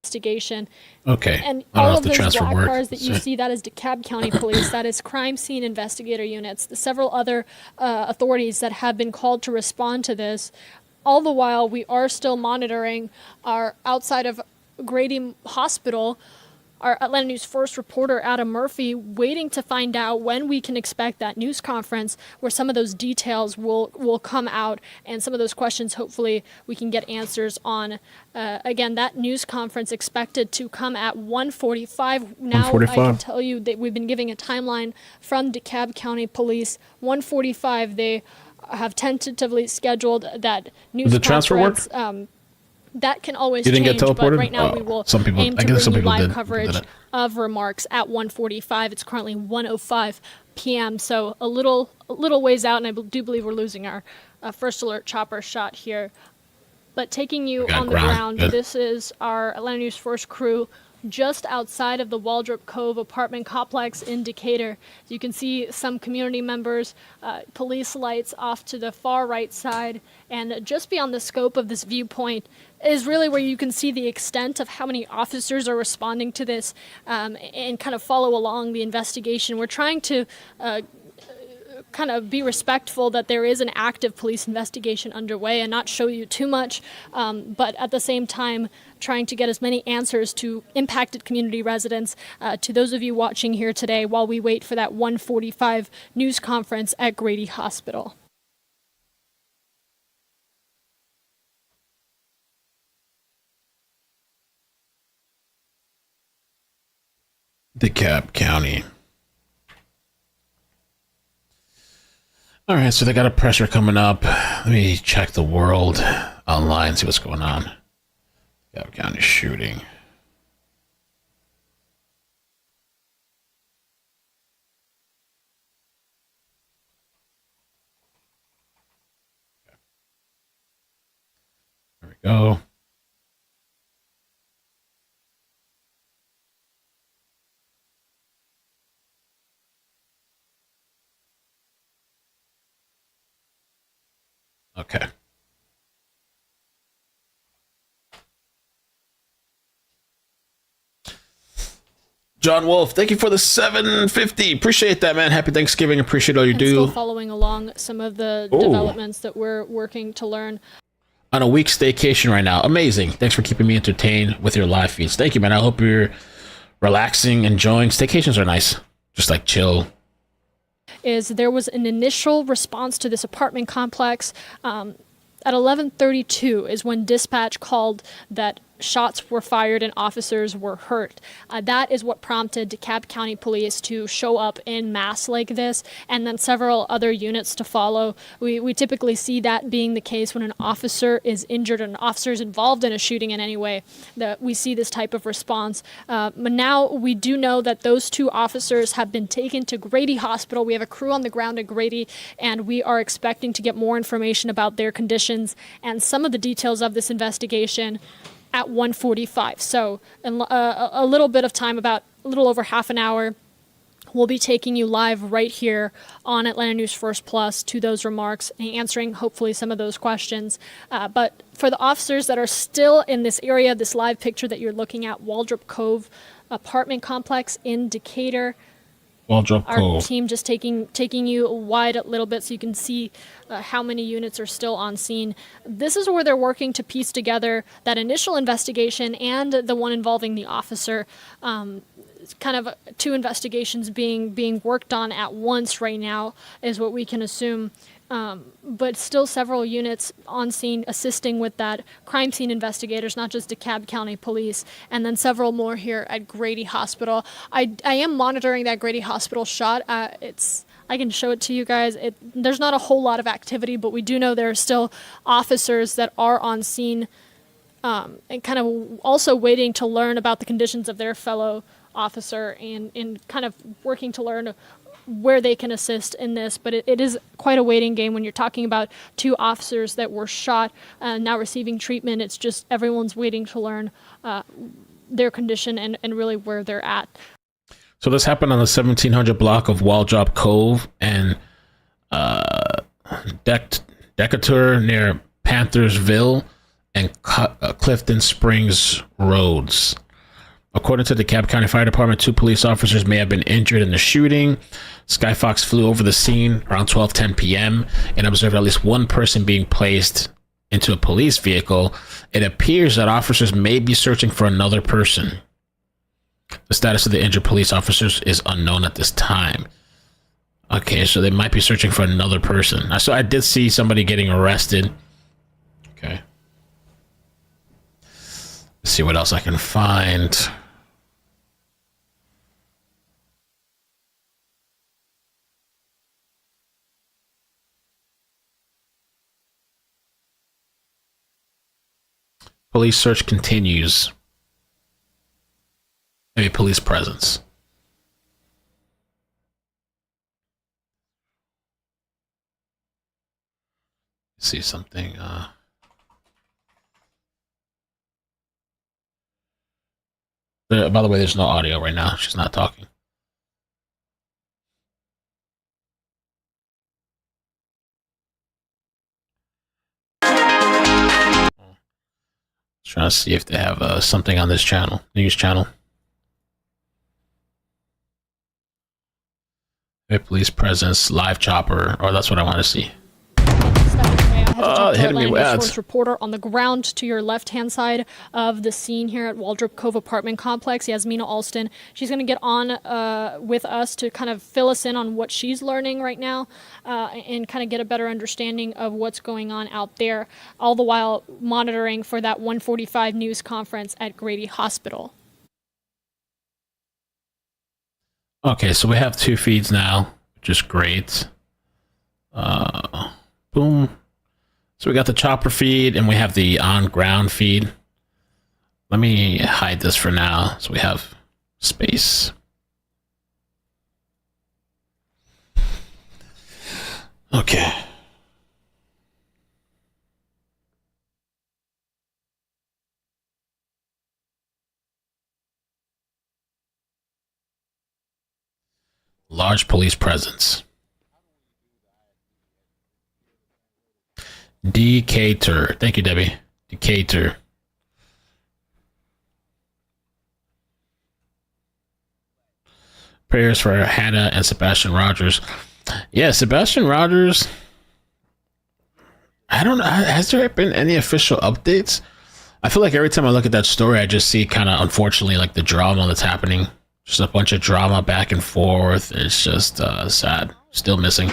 investigation. Okay. And I don't know all if of the those transfer black worked. cars that you see, that is Dekalb County Police, that is crime scene investigator units, the several other authorities that have been called to respond to this. All the while, we are still monitoring our outside of Grady Hospital, our Atlanta News First reporter, Adam Murphy, waiting to find out when we can expect that news conference where some of those details will come out, and some of those questions, hopefully, we can get answers on. Again, that news conference expected to come at 1:45. Now, I can tell you that we've been giving a timeline from DeKalb County Police. 1:45, they have tentatively scheduled that news Did the transfer conference. work? That can always You didn't change, get teleported? but right now we will some people, aim to I guess some bring you people live did. coverage of remarks at 1:45. It's currently 1:05 p.m., so a little ways out, and I do believe we're losing our first alert chopper shot here. But taking you on the ground, this is our Atlanta News First crew just outside of the Waldrop Cove apartment complex in Decatur. You can see some community members, police lights off to the far right side, and just beyond the scope of this viewpoint is really where you can see the extent of how many officers are responding to this, and kind of follow along the investigation. We're trying to kind of be respectful that there is an active police investigation underway and not show you too much, but at the same time trying to get as many answers to impacted community residents, to those of you watching here today while we wait for that 1:45 news conference at Grady Hospital. DeKalb County. All right, so they got a pressure coming up. Let me check the world online, see what's going on. DeKalb County shooting. There we go. Okay. John Wolf, thank you for the 750. Appreciate that, man. Happy Thanksgiving. Appreciate all you do. Still following along some of the developments that we're working to learn. On a week staycation right now. Amazing. Thanks for keeping me entertained with your live feeds. Thank you, man. I hope you're relaxing, enjoying. Staycations are nice. Just like chill. There was an initial response to this apartment complex. At 11:32 is when dispatch called that shots were fired and officers were hurt. That is what prompted DeKalb County Police to show up in mass like this, and then several other units to follow. We typically see that being the case when an officer is injured or an officer is involved in a shooting in any way, that we see this type of response. But now we do know that those two officers have been taken to Grady Hospital. We have a crew on the ground at Grady, and we are expecting to get more information about their conditions and some of the details of this investigation at 1:45. So in a little bit of time, about a little over half an hour, we'll be taking you live right here on Atlanta News First Plus to those remarks and answering hopefully some of those questions. But for the officers that are still in this area, this live picture that you're looking at, Waldrop Cove apartment complex in Decatur, our team just taking you wide a little bit so you can see how many units are still on scene. This is where they're working to piece together that initial investigation and the one involving the officer. Kind of two investigations being worked on at once right now is what we can assume. But still several units on scene assisting with that, crime scene investigators, not just DeKalb County Police, and then several more here at Grady Hospital. I am monitoring that Grady Hospital shot. I can show it to you guys. There's not a whole lot of activity, but we do know there are still officers that are on scene, and kind of also waiting to learn about the conditions of their fellow officer and kind of working to learn where they can assist in this. But it is quite a waiting game when you're talking about two officers that were shot now receiving treatment. It's just everyone's waiting to learn their condition and really where they're at. So this happened on the 1700 block of Waldrop Cove and Decatur near Panthersville. and Clifton Springs roads. According to the DeKalb County Fire Department, 2 police officers may have been injured in the shooting. Skyfox flew over the scene around 12:10 p.m. and observed at least one person being placed into a police vehicle. It appears that officers may be searching for another person. The status of the injured police officers is unknown at this time. Okay, so they might be searching for another person. So I did see somebody getting arrested. Okay. Let's see what else I can find. Police search continues. Maybe police presence. See something. By the way, there's no audio right now. She's not talking. Trying to see if they have something on this channel, news channel. Police presence, live chopper, or that's what I want to see. Hitting me with ads. Reporter on the ground to your left-hand side of the scene here at Waldrop Cove apartment complex, Yasmina Alston. She's going to get on with us to kind of fill us in on what she's learning right now and kind of get a better understanding of what's going on out there, all the while monitoring for that 1:45 news conference at Grady Hospital. Okay, so we have 2 feeds now, which is great. Boom. So we got the chopper feed and we have the on-ground feed. Let me hide this for now so we have space. Okay. Large police presence. Decatur. Thank you, Debbie. Decatur. Prayers for Hannah and Sebastian Rogers. Yeah, Sebastian Rogers. I don't know. Has there been any official updates? I feel like every time I look at that story, I just see kind of, unfortunately, like the drama that's happening. Just a bunch of drama back and forth. It's just sad. Still missing.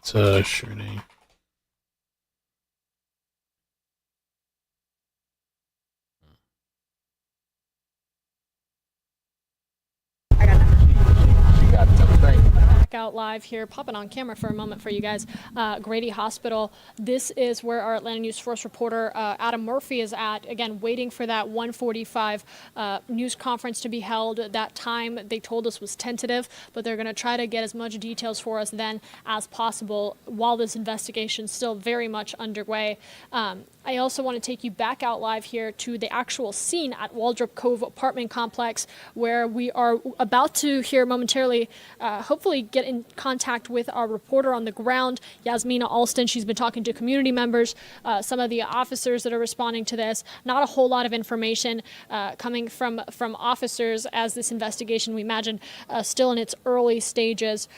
Atlanta shooting. Out live here, popping on camera for a moment for you guys. Grady Hospital. This is where our Atlanta News Force reporter Adam Murphy is at. Again, waiting for that 1:45 news conference to be held. That time they told us was tentative, but they're going to try to get as much details for us then as possible while this investigation is still very much underway. I also want to take you back out live here to the actual scene at Waldrop Cove apartment complex, where we are about to hear momentarily, hopefully get in contact with our reporter on the ground, Yasmina Alston. She's been talking to community members, some of the officers that are responding to this. Not a whole lot of information coming from officers as this investigation, we imagine, still in its early stages.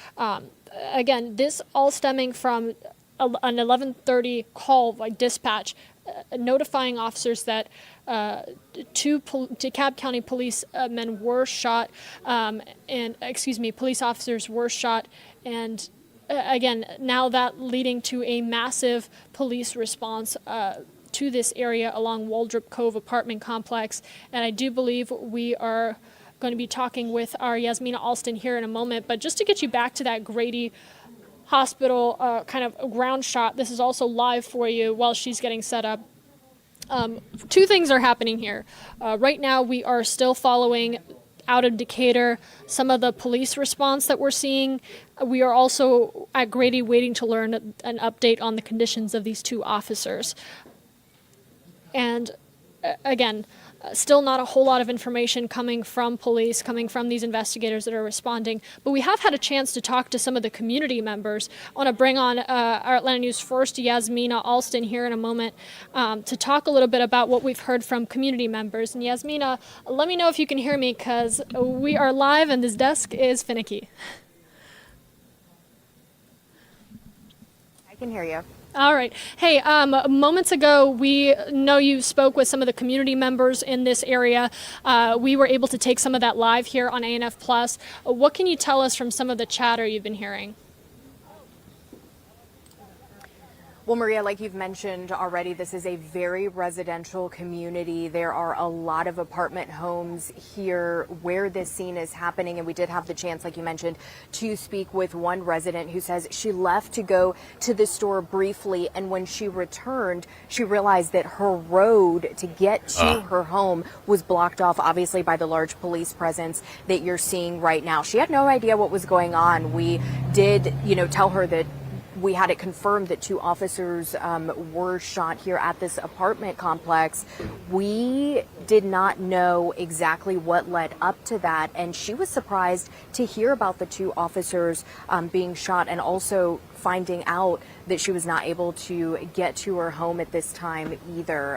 Again, this all stemming from an 11:30 call by dispatch notifying officers that 2 DeKalb County police men were shot, police officers were shot, and again, now that leading to a massive police response to this area along Waldrop Cove apartment complex. And I do believe we are going to be talking with our Yasmina Alston here in a moment, but just to get you back to that Grady Hospital kind of ground shot. This is also live for you while she's getting set up. 2 things are happening here. Right now, we are still following out of Decatur some of the police response that we're seeing. We are also at Grady waiting to learn an update on the conditions of these 2 officers. And again, Still not a whole lot of information coming from police, coming from these investigators that are responding. But we have had a chance to talk to some of the community members. I want to bring on our Atlanta News First, Yasmina Alston, here in a moment to talk a little bit about what we've heard from community members. And Yasmina, let me know if you can hear me, because we are live and this desk is finicky. I can hear you. All right. Hey, moments ago, we know you spoke with some of the community members in this area. We were able to take some of that live here on ANF Plus. What can you tell us from some of the chatter you've been hearing? Well, Maria, like you've mentioned already, this is a very residential community. There are a lot of apartment homes here where this scene is happening. And we did have the chance, like you mentioned, to speak with one resident who says she left to go to the store briefly. And when she returned, she realized that her road to get to her home was blocked off, obviously, by the large police presence that you're seeing right now. She had no idea what was going on. We did, tell her that we had it confirmed that 2 officers were shot here at this apartment complex. We did not know exactly what led up to that, and she was surprised to hear about the 2 officers being shot, and also finding out that she was not able to get to her home at this time either.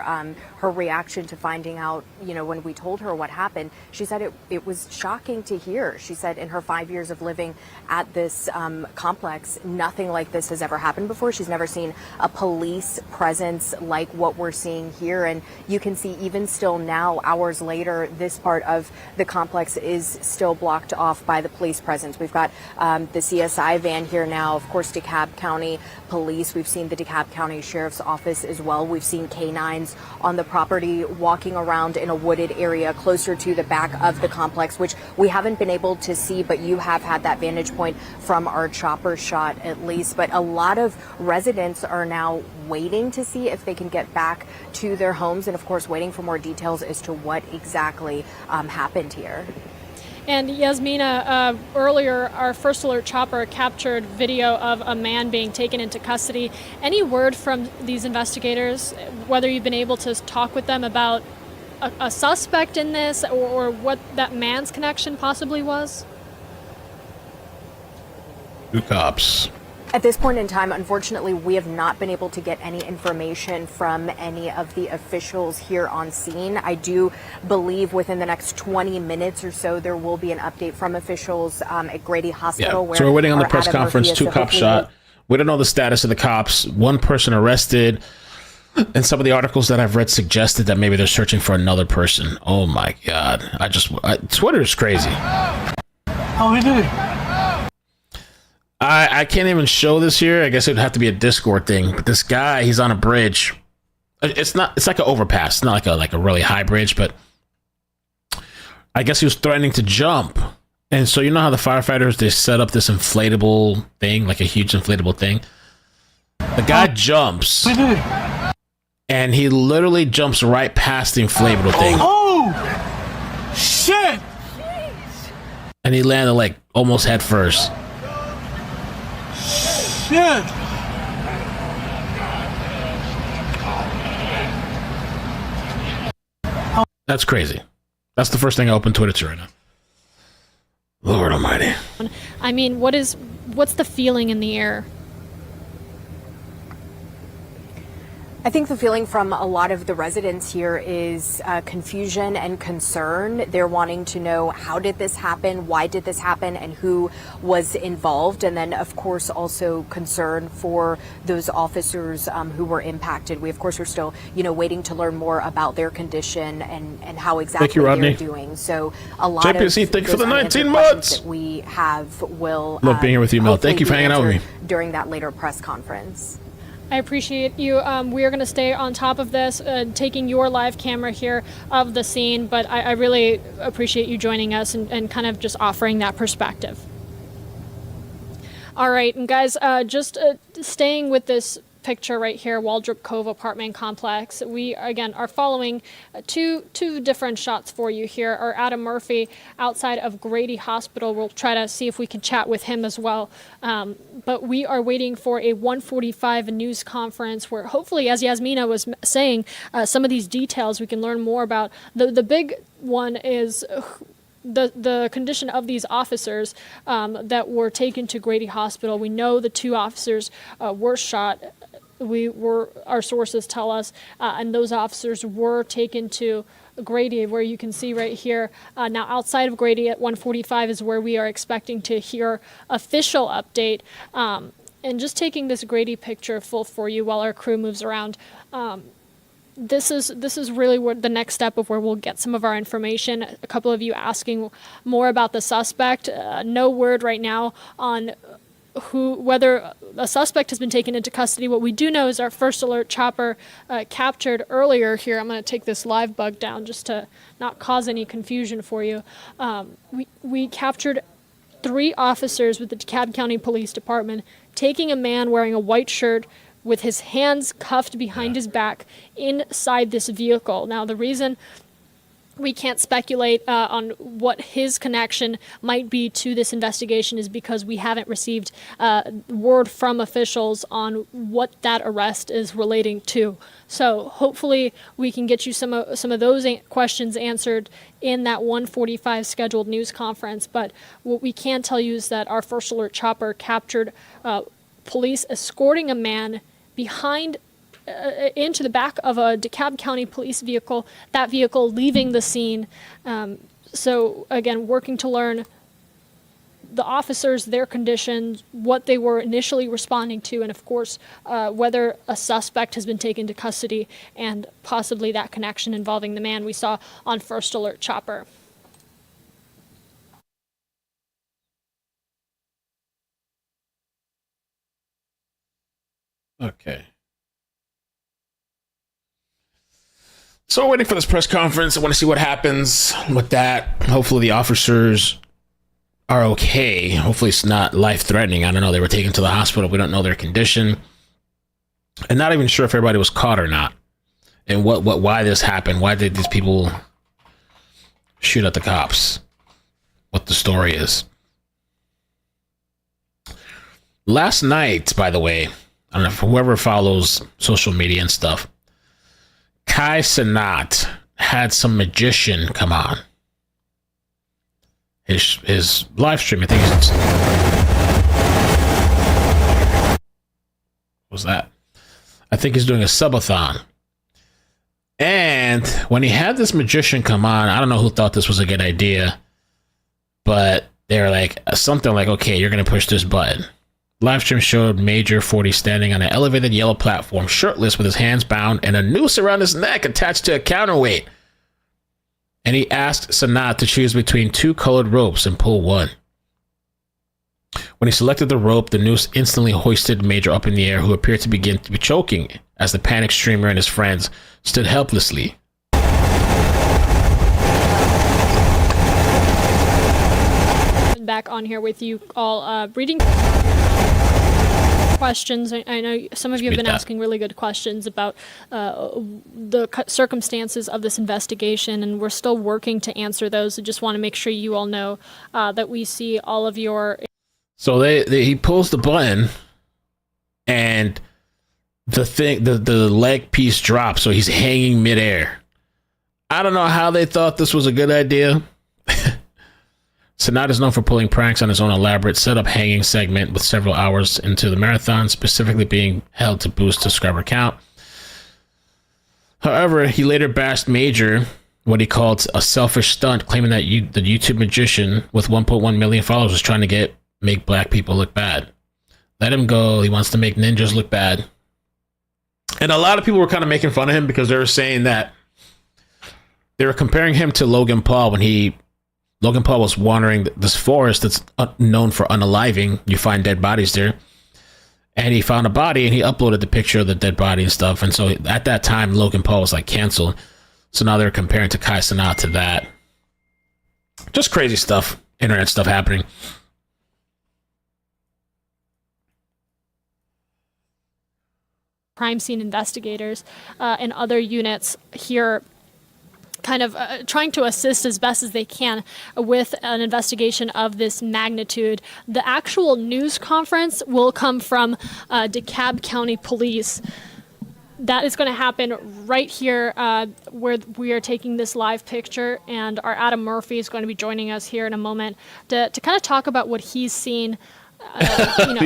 Her reaction to finding out, when we told her what happened, she said it was shocking to hear. She said in her 5 years of living at this complex, nothing like this has ever happened before. She's never seen a police presence like what we're seeing here. And you can see even still now, hours later, this part of the complex is still blocked off by the police presence. We've got the CSI van here now, of course, Dekalb County Police. We've seen the Dekalb County Sheriff's Office as well. We've seen canines on the property walking around in a wooded area closer to the back of the complex, which we haven't been able to see, but you have had that vantage point from our chopper shot at least. But a lot of residents are now waiting to see if they can get back to their homes, and of course waiting for more details as to what exactly happened here. And Yasmina, earlier our First Alert chopper captured video of a man being taken into custody. Any word from these investigators, whether you've been able to talk with them about a suspect in this, or what that man's connection possibly was? 2 cops. At this point in time, unfortunately, we have not been able to get any information from any of the officials here on scene. I do believe within the next 20 minutes or so, there will be an update from officials at Grady Hospital. Yeah. So we're waiting on the press conference. 2 cops shot. We don't know the status of the cops. 1 person arrested. And some of the articles that I've read suggested that maybe they're searching for another person. Oh my God. Twitter is crazy. How we doing? I can't even show this here. I guess it would have to be a Discord thing. But this guy, he's on a bridge. It's like an overpass. It's not like a really high bridge, but I guess he was threatening to jump. And so you know how the firefighters, they set up this inflatable thing, like a huge inflatable thing. The guy jumps, and he literally jumps right past the inflatable thing. Oh, shit! And he landed like almost head first. Shit! That's crazy. That's the first thing I open Twitter to right now. Lord Almighty. I mean, what's the feeling in the air? I think the feeling from a lot of the residents here is confusion and concern. They're wanting to know, how did this happen? Why did this happen? And who was involved? And then, of course, also concern for those officers who were impacted. We, of course, are still, waiting to learn more about their condition and how exactly they're doing. So a lot JPC, of thank you for the 19 months months that we have will love being here with you, Mel. Thank you for hanging out with me during that later press conference. I appreciate you. We are going to stay on top of this, taking your live camera here of the scene, but I really appreciate you joining us and kind of just offering that perspective. All right, and guys, just staying with this picture right here, Waldrop Cove apartment complex. We again are following two different shots for you here. Are Adam Murphy outside of Grady Hospital. We'll try to see if we can chat with him as well. But we are waiting for a 1:45 news conference where hopefully, as Yasmina was saying, some of these details we can learn more about. The big one is the condition of these officers that were taken to Grady Hospital. We know the two officers were shot. Our sources tell us, and those officers were taken to Grady, where you can see right here. Now, outside of Grady at 1:45 is where we are expecting to hear official update. And just taking this Grady picture full for you while our crew moves around. This is really what the next step of where we'll get some of our information. A couple of you asking more about the suspect. No word right now on whether a suspect has been taken into custody. What we do know is our first alert chopper captured earlier here. I'm going to take this live bug down just to not cause any confusion for you. We captured 3 officers with the DeKalb County Police Department taking a man wearing a white shirt with his hands cuffed behind his back inside this vehicle. Now, the reason we can't speculate on what his connection might be to this investigation is because we haven't received word from officials on what that arrest is relating to. So hopefully we can get you some of those questions answered in that 1:45 scheduled news conference. But what we can tell you is that our first alert chopper captured police escorting a man behind into the back of a DeKalb County police vehicle, that vehicle leaving the scene. So again, working to learn the officers, their conditions, what they were initially responding to, and of course, whether a suspect has been taken to custody and possibly that connection involving the man we saw on First Alert Chopper. Okay. So we're waiting for this press conference. I want to see what happens with that. Hopefully the officers are okay. Hopefully it's not life-threatening. I don't know. They were taken to the hospital. We don't know their condition. And not even sure if everybody was caught or not. And why this happened. Why did these people shoot at the cops? What the story is. Last night, by the way, I don't know if whoever follows social media and stuff, Kai Cenat had some magician come on his live stream. I think it's, what was that? I think he's doing a subathon. And when he had this magician come on, I don't know who thought this was a good idea, but they were like something like, okay, you're gonna push this button. Live stream showed Major 40 standing on an elevated yellow platform, shirtless with his hands bound and a noose around his neck attached to a counterweight. And he asked Cenat to choose between 2 colored ropes and pull one. When he selected the rope, the noose instantly hoisted Major up in the air, who appeared to begin to be choking as the panicked streamer and his friends stood helplessly. Back on here with you all, reading questions. I know some of you have been asking really good questions about the circumstances of this investigation, and we're still working to answer those. I just want to make sure you all know that we see all of your... So he pulls the button, and the leg piece drops, so he's hanging midair. I don't know how they thought this was a good idea. Cenat is known for pulling pranks on his own elaborate setup hanging segment with several hours into the marathon, specifically being held to boost subscriber count. However, he later bashed Major, what he called a selfish stunt, claiming that the YouTube magician with 1.1 million followers was trying to make black people look bad. Let him go. He wants to make ninjas look bad. And a lot of people were kind of making fun of him because they were saying that they were comparing him to Logan Paul when Logan Paul was wandering this forest that's known for unaliving. You find dead bodies there. And he found a body and he uploaded the picture of the dead body and stuff. And so at that time, Logan Paul was like canceled. So now they're comparing to Kai Cenat to that. Just crazy stuff. Internet stuff happening. crime scene investigators and other units here kind of trying to assist as best as they can with an investigation of this magnitude. The actual news conference will come from Dekalb County Police. That is going to happen right here where we are taking this live picture, and our Adam Murphy is going to be joining us here in a moment to kind of talk about what he's seen.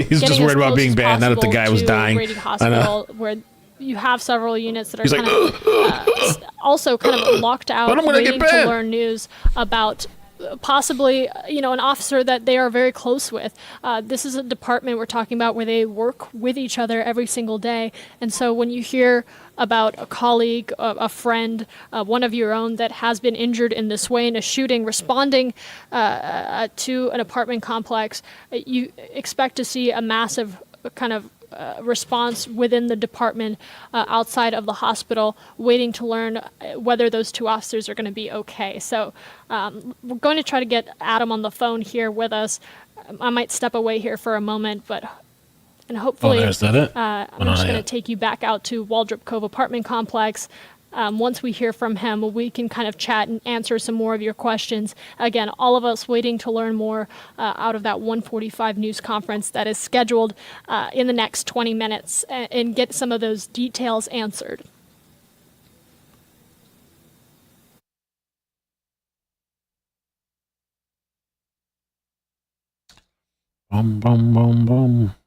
He's just worried about being banned, not that the guy was dying. Grady Hospital, where you have several units that are kind of also kind of locked out, waiting to learn news about possibly, an officer that they are very close with. This is a department we're talking about where they work with each other every single day. And so when you hear about a colleague, a friend, one of your own that has been injured in this way in a shooting, responding to an apartment complex, you expect to see a massive kind of response within the department outside of the hospital, waiting to learn whether those two officers are going to be okay. So we're going to try to get Adam on the phone here with us. I might step away here for a moment, and hopefully I'm just going to take you back out to Waldrop Cove apartment complex. Once we hear from him, we can kind of chat and answer some more of your questions. Again, all of us waiting to learn more out of that 1:45 news conference that is scheduled in the next 20 minutes and get some of those details answered.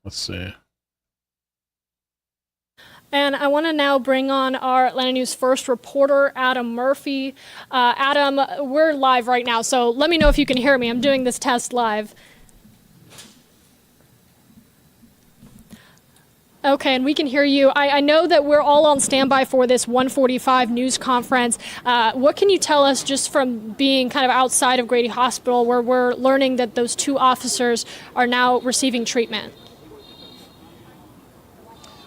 Let's see. And I want to now bring on our Atlanta News First reporter, Adam Murphy. Adam, we're live right now, so let me know if you can hear me. I'm doing this test live. Okay, and we can hear you. I know that we're all on standby for this 1:45 news conference. What can you tell us just from being kind of outside of Grady Hospital, where we're learning that those two officers are now receiving treatment?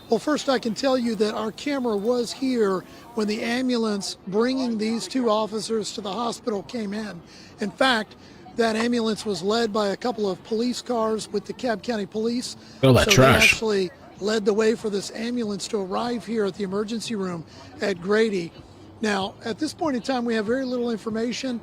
Well, first I can tell you that our camera was here when the ambulance bringing these two officers to the hospital came in. In fact, that ambulance was led by a couple of police cars with the DeKalb County Police. Oh, that trash. They actually led the way for this ambulance to arrive here at the emergency room at Grady. Now, at this point in time, we have very little information.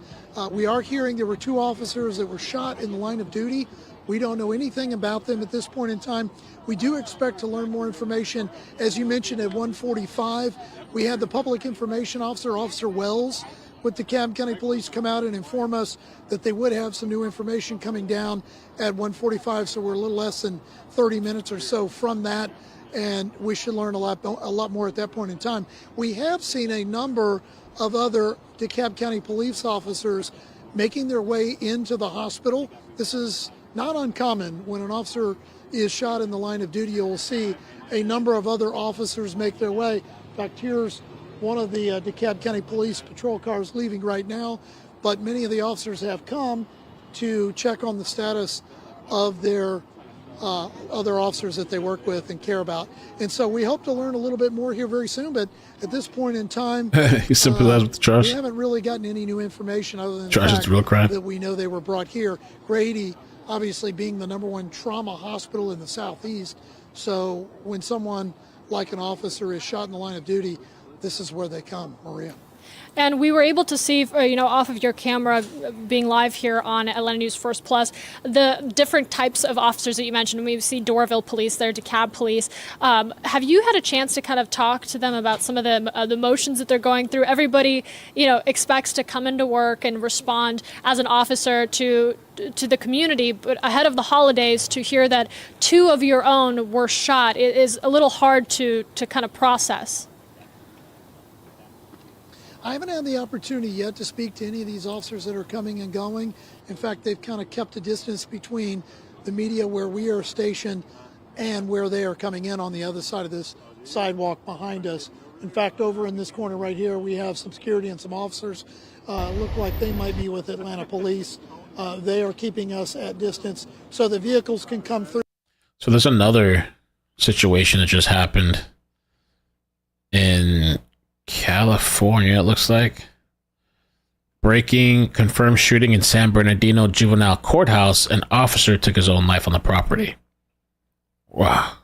We are hearing there were two officers that were shot in the line of duty. We don't know anything about them at this point in time. We do expect to learn more information. As you mentioned, at 1:45, we had the public information officer, Officer Wells, with the DeKalb County Police come out and inform us that they would have some new information coming down at 1:45. So we're a little less than 30 minutes or so from that, and we should learn a lot more at that point in time. We have seen a number of other DeKalb County police officers making their way into the hospital. This is not uncommon. When an officer is shot in the line of duty, you'll see a number of other officers make their way. In fact, here's one of the DeKalb County Police patrol cars leaving right now, but many of the officers have come to check on the status of their other officers that they work with and care about. And so we hope to learn a little bit more here very soon, but at this point in time, He sympathized with the trash. we haven't really gotten any new information other than Trash the is real crime. that we know they were brought here. Grady, obviously being the #1 trauma hospital in the Southeast, so when someone like an officer is shot in the line of duty, this is where they come, Maria. And we were able to see, off of your camera, being live here on Atlanta News First Plus, the different types of officers that you mentioned. We see Doraville Police there, DeKalb Police. Have you had a chance to kind of talk to them about some of the emotions that they're going through? Everybody, expects to come into work and respond as an officer to the community, but ahead of the holidays, to hear that two of your own were shot, it is a little hard to kind of process. I haven't had the opportunity yet to speak to any of these officers that are coming and going. In fact, they've kind of kept a distance between the media where we are stationed and where they are coming in on the other side of this sidewalk behind us. In fact, over in this corner right here, we have some security and some officers. Look like they might be with Atlanta Police. They are keeping us at distance so the vehicles can come through. So there's another situation that just happened in California, it looks like. Breaking, confirmed shooting in San Bernardino Juvenile Courthouse. An officer took his own life on the property. Wow.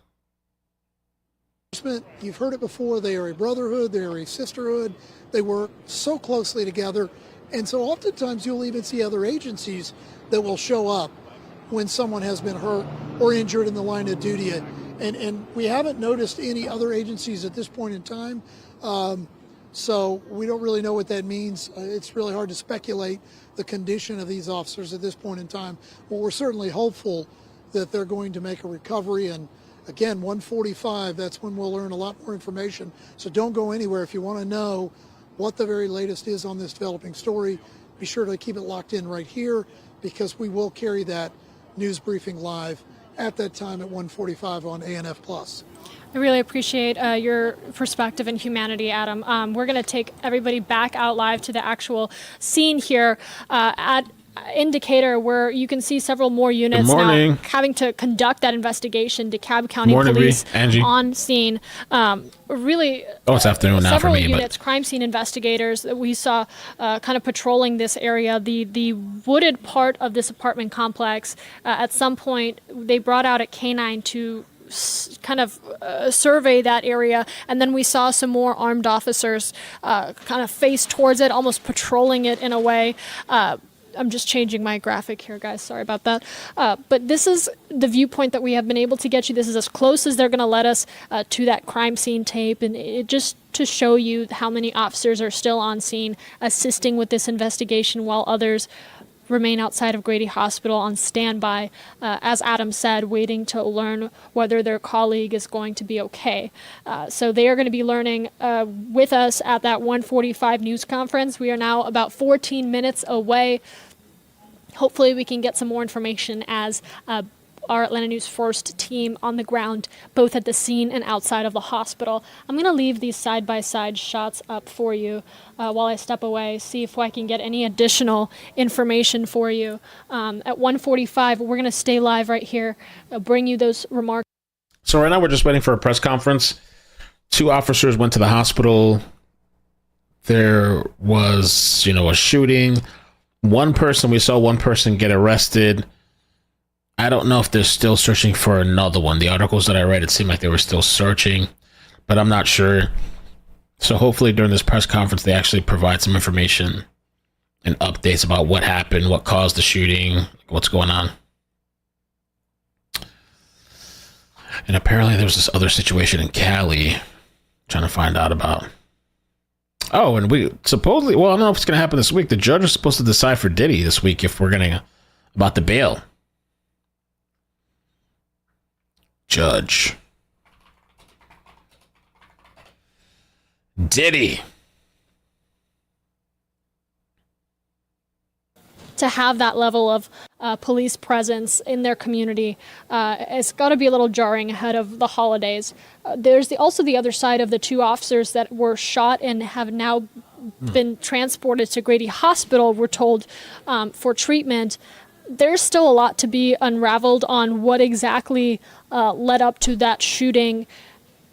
You've heard it before. They are a brotherhood. They are a sisterhood. They work so closely together. And so oftentimes you'll even see other agencies that will show up when someone has been hurt or injured in the line of duty. And we haven't noticed any other agencies at this point in time. So we don't really know what that means. It's really hard to speculate the condition of these officers at this point in time. But we're certainly hopeful that they're going to make a recovery. And again, 1:45, that's when we'll learn a lot more information. So don't go anywhere. If you want to know what the very latest is on this developing story, be sure to keep it locked in right here, because we will carry that news briefing live at that time at 1:45 on ANF Plus. I really appreciate your perspective and humanity, Adam. We're going to take everybody back out live to the actual scene here at Indicator, where you can see several more units now having to conduct that investigation. DeKalb County Police on scene. Really, it's afternoon now for me. Several units, crime scene investigators that we saw kind of patrolling this area. The wooded part of this apartment complex. At some point, they brought out a canine to kind of survey that area, and then we saw some more armed officers kind of face towards it, almost patrolling it in a way. I'm just changing my graphic here, guys. Sorry about that. But this is the viewpoint that we have been able to get you. This is as close as they're going to let us to that crime scene tape, and it just to show you how many officers are still on scene assisting with this investigation, while others remain outside of Grady Hospital on standby, as Adam said, waiting to learn whether their colleague is going to be okay. So they are going to be learning with us at that 1:45 news conference. We are now about 14 minutes away. Hopefully we can get some more information as our Atlanta News First team on the ground, both at the scene and outside of the hospital. I'm going to leave these side-by-side shots up for you while I step away, see if I can get any additional information for you. At 1:45, we're going to stay live right here, bring you those remarks. So right now we're just waiting for a press conference. 2 officers went to the hospital. There was, a shooting. We saw one person get arrested. I don't know if they're still searching for another one. The articles that I read, it seemed like they were still searching, but I'm not sure. So hopefully during this press conference, they actually provide some information and updates about what happened, what caused the shooting, what's going on. And apparently there's this other situation in Cali, trying to find out about. Oh, and we supposedly, I don't know if it's going to happen this week. The judge is supposed to decide for Diddy this week if we're going to, about the bail. Judge Diddy. To have that level of police presence in their community, it's got to be a little jarring ahead of the holidays. There's also the other side of the 2 officers that were shot and have now been transported to Grady Hospital, we're told, for treatment. There's still a lot to be unraveled on what exactly led up to that shooting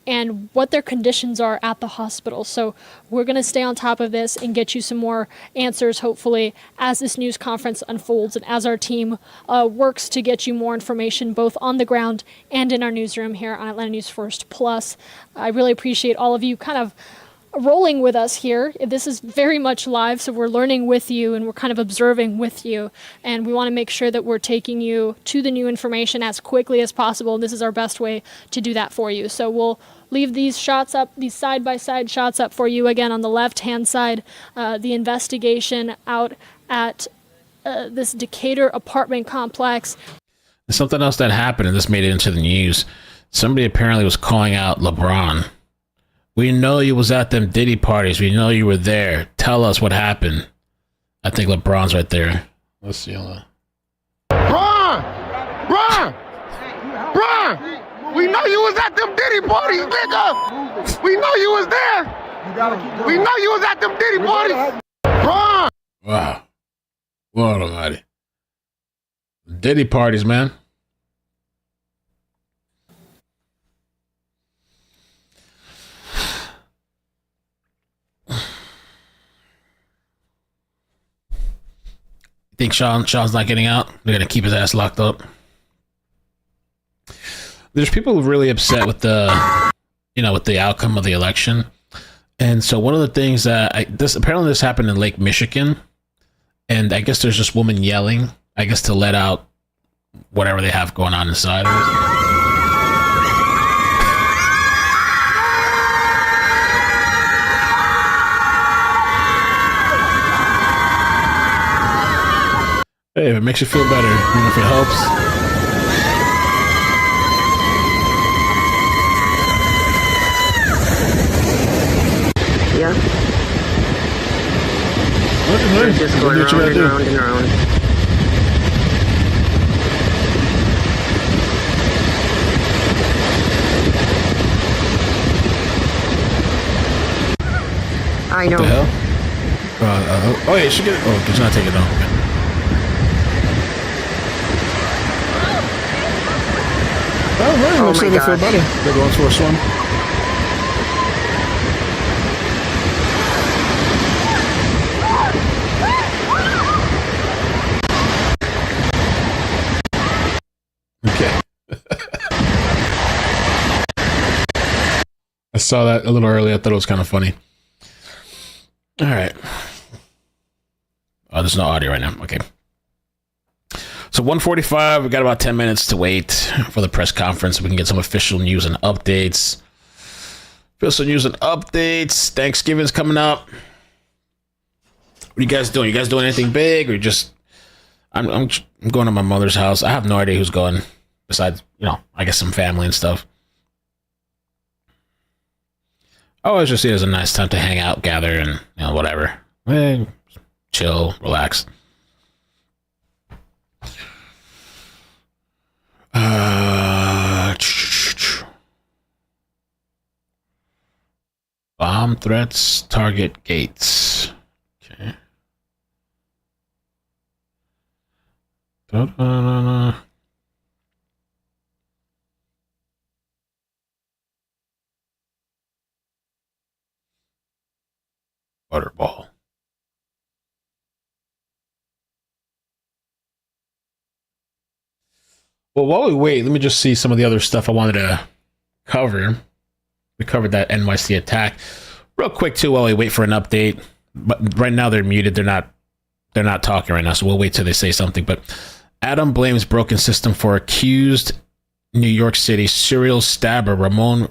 and what their conditions are at the hospital. So we're going to stay on top of this and get you some more answers, hopefully, as this news conference unfolds and as our team works to get you more information both on the ground and in our newsroom here on Atlanta News First Plus. I really appreciate all of you kind of rolling with us here. This is very much live, so we're learning with you and we're kind of observing with you, and we want to make sure that we're taking you to the new information as quickly as possible, and this is our best way to do that for you. So we'll leave these shots up, these side-by-side shots up for you again on the left-hand side, the investigation out at this Decatur apartment complex. Something else that happened, and this made it into the news. Somebody apparently was calling out LeBron. We know you was at them Diddy parties. We know you were there. Tell us what happened. I think LeBron's right there. Let's see. Bron! We know you was at them Diddy parties, nigga! We know you was there! We know you was at them Diddy parties! Bron! Wow. Lord almighty. Diddy parties, man. Think Sean's not getting out? They're gonna keep his ass locked up. There's people really upset with the, with the outcome of the election. And so one of the things that this happened in Lake Michigan, and I guess there's this woman yelling, I guess to let out whatever they have going on inside of it. Hey, if it makes you feel better, if it helps. Yeah. They're Just going round and round and round. I know. What the hell? Oh, yeah, you should get it. Oh, it's not taking it off. Okay. Oh, looks like they feel better. They're going for a swim. Okay. I saw that a little early. I thought it was kind of funny. All right. Oh, there's no audio right now. Okay. So 1:45, we got about 10 minutes to wait for the press conference. We can get some official news and updates. Thanksgiving's coming up. What are you guys doing? You guys doing anything big, or just? I'm going to my mother's house. I have no idea who's going. Besides, I guess some family and stuff. I always just see it as a nice time to hang out, gather, and whatever. Chill, relax. Bomb threats target gates. Okay. Butterball. Well, while we wait, let me just see some of the other stuff I wanted to cover. We covered that NYC attack real quick too while we wait for an update. But right now they're muted. They're not talking right now, so we'll wait till they say something. But Adam blames broken system for accused New York City serial stabber Ramon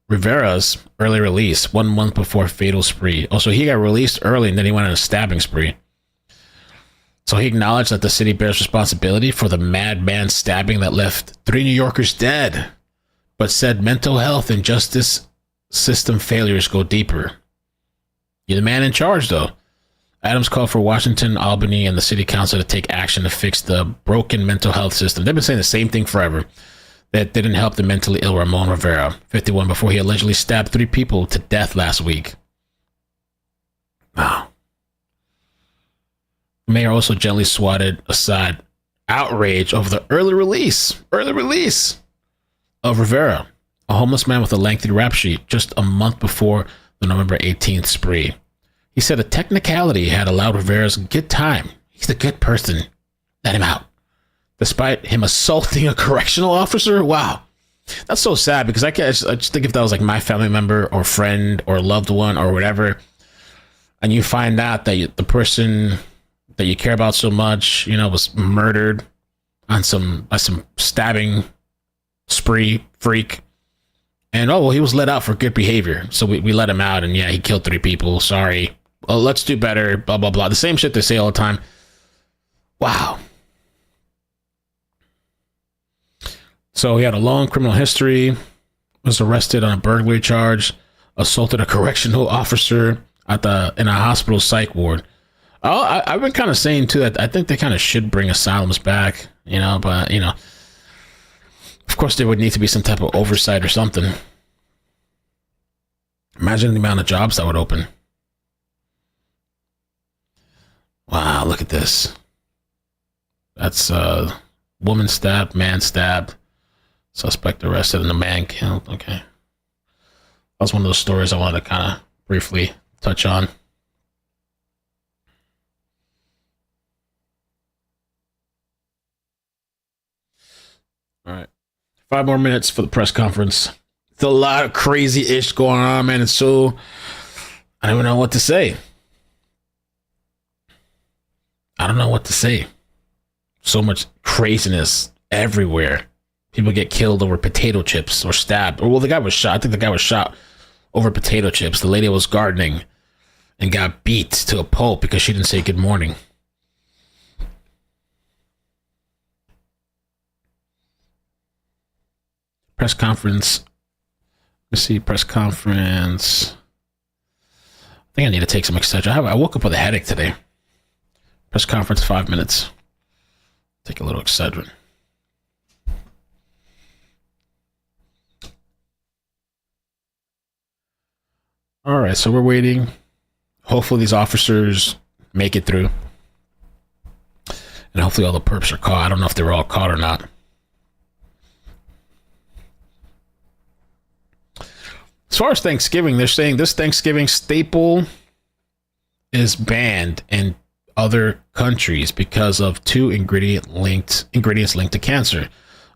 Rivera's early release 1 month before fatal spree. Also, he got released early and then he went on a stabbing spree. So he acknowledged that the city bears responsibility for the madman stabbing that left 3 New Yorkers dead, but said mental health and justice system failures go deeper. You're the man in charge, though. Adams called for Washington, Albany, and the city council to take action to fix the broken mental health system. They've been saying the same thing forever. That didn't help the mentally ill Ramon Rivera, 51, before he allegedly stabbed 3 people to death last week. Wow. The mayor also gently swatted aside outrage over the early release of Rivera, a homeless man with a lengthy rap sheet, just a month before the November 18th spree. He said a technicality had allowed Rivera's good time. He's a good person. Let him out. Despite him assaulting a correctional officer? Wow. That's so sad, because I just think if that was like my family member or friend or loved one or whatever, and you find out that the person that you care about so much, was murdered by some stabbing spree freak. And he was let out for good behavior. So we let him out, and yeah, he killed 3 people. Sorry. Well, let's do better. Blah, blah, blah. The same shit they say all the time. Wow. So he had a long criminal history, was arrested on a burglary charge, assaulted a correctional officer in a hospital psych ward. I've been kind of saying too that I think they kind of should bring asylums back, but of course there would need to be some type of oversight or something. Imagine the amount of jobs that would open. Wow, look at this. That's woman stabbed, man stabbed, suspect arrested, and the man killed. Okay. That was one of those stories I wanted to kind of briefly touch on. All right. 5 more minutes for the press conference. It's a lot of crazy ish going on, man. It's so, I don't even know what to say. I don't know what to say. So much craziness everywhere. People get killed over potato chips or stabbed. Or, well, the guy was shot. I think the guy was shot over potato chips. The lady was gardening and got beat to a pulp because she didn't say good morning. Press conference. Let's see, press conference. I think I need to take some Excedrin. I woke up with a headache today. Press conference, 5 minutes. Take a little Excedrin. All right, so we're waiting. Hopefully these officers make it through. And hopefully all the perps are caught. I don't know if they were all caught or not. As far as Thanksgiving, they're saying this Thanksgiving staple is banned in other countries because of two ingredients linked to cancer.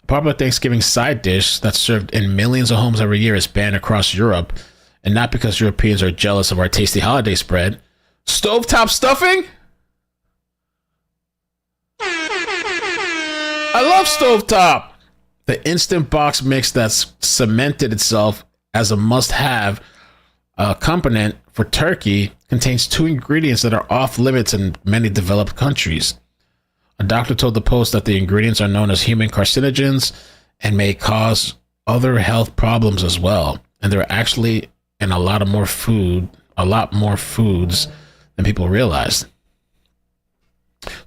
A popular Thanksgiving side dish that's served in millions of homes every year is banned across Europe, and not because Europeans are jealous of our tasty holiday spread. Stovetop stuffing? I love stovetop. The instant box mix that's cemented itself as a must-have component for turkey contains two ingredients that are off limits in many developed countries. A doctor told the Post that the ingredients are known as human carcinogens and may cause other health problems as well. And they're actually in a lot more foods than people realize.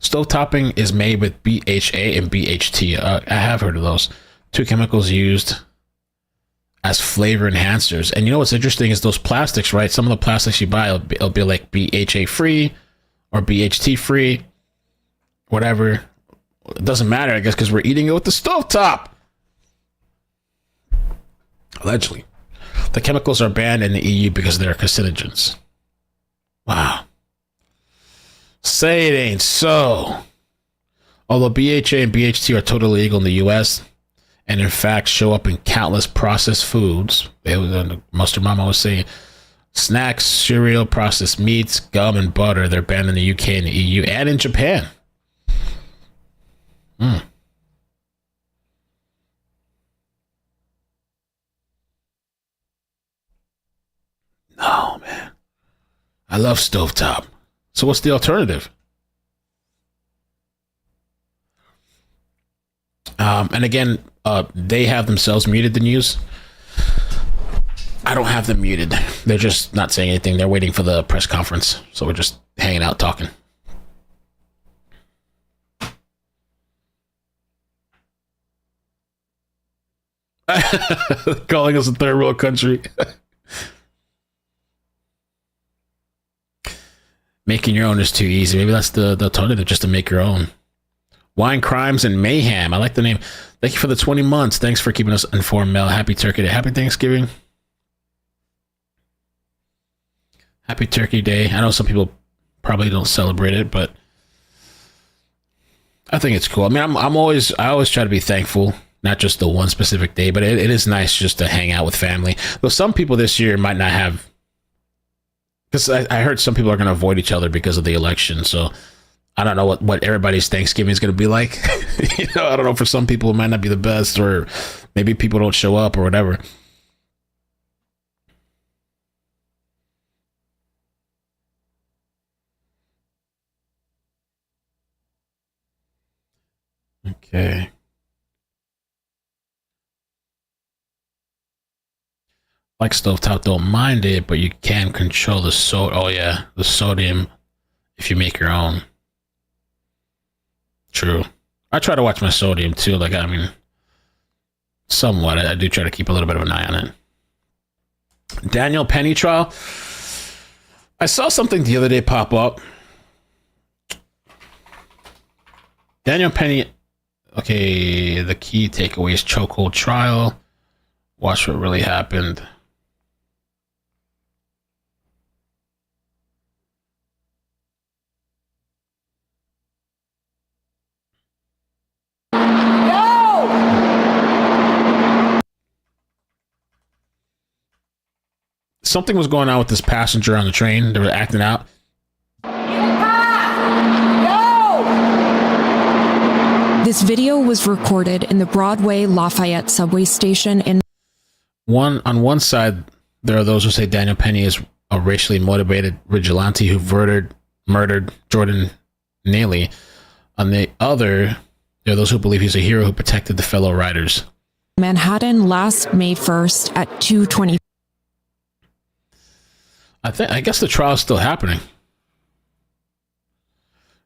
Stovetopping is made with BHA and BHT. I have heard of those. Two chemicals used as flavor enhancers. And you know what's interesting is those plastics, right? Some of the plastics you buy, it'll be like BHA free or BHT free, whatever. It doesn't matter, I guess, because we're eating it with the stovetop. Allegedly. The chemicals are banned in the EU because they're carcinogens. Wow. Say it ain't so. Although BHA and BHT are totally legal in the US, and in fact show up in countless processed foods, Mustard Mama was saying, snacks, cereal, processed meats, gum, and butter, they're banned in the UK and the EU and in Japan. No, man. I love stovetop. So what's the alternative? And again, they have themselves muted the news. I don't have them muted. They're just not saying anything. They're waiting for the press conference. So we're just hanging out talking. Calling us a third world country. Making your own is too easy. Maybe that's the alternative, just to make your own. Wine, Crimes, and Mayhem. I like the name. Thank you for the 20 months. Thanks for keeping us informed, Mel. Happy Turkey Day. Happy Thanksgiving. Happy Turkey Day. I know some people probably don't celebrate it, but I think it's cool. I mean, I always try to be thankful, not just the one specific day, but it is nice just to hang out with family. Though some people this year might not have, because I heard some people are going to avoid each other because of the election. So I don't know what everybody's Thanksgiving is going to be like. I don't know. For some people, it might not be the best, or maybe people don't show up or whatever. Okay. Like stovetop, don't mind it, but you can control the the sodium if you make your own. True. I try to watch my sodium too. Like, I mean, somewhat. I do try to keep a little bit of an eye on it. Daniel Penny trial. I saw something the other day pop up. Daniel Penny. Okay, the key takeaways: chokehold trial. Watch what really happened. something was going on with this passenger on the train. They were acting out. This video was recorded in the Broadway Lafayette subway station in On one side, there are those who say Daniel Penny is a racially motivated vigilante who murdered Jordan Neely. On the other, there are those who believe he's a hero who protected the fellow riders. Manhattan last May 1st at 2:20. I guess the trial is still happening.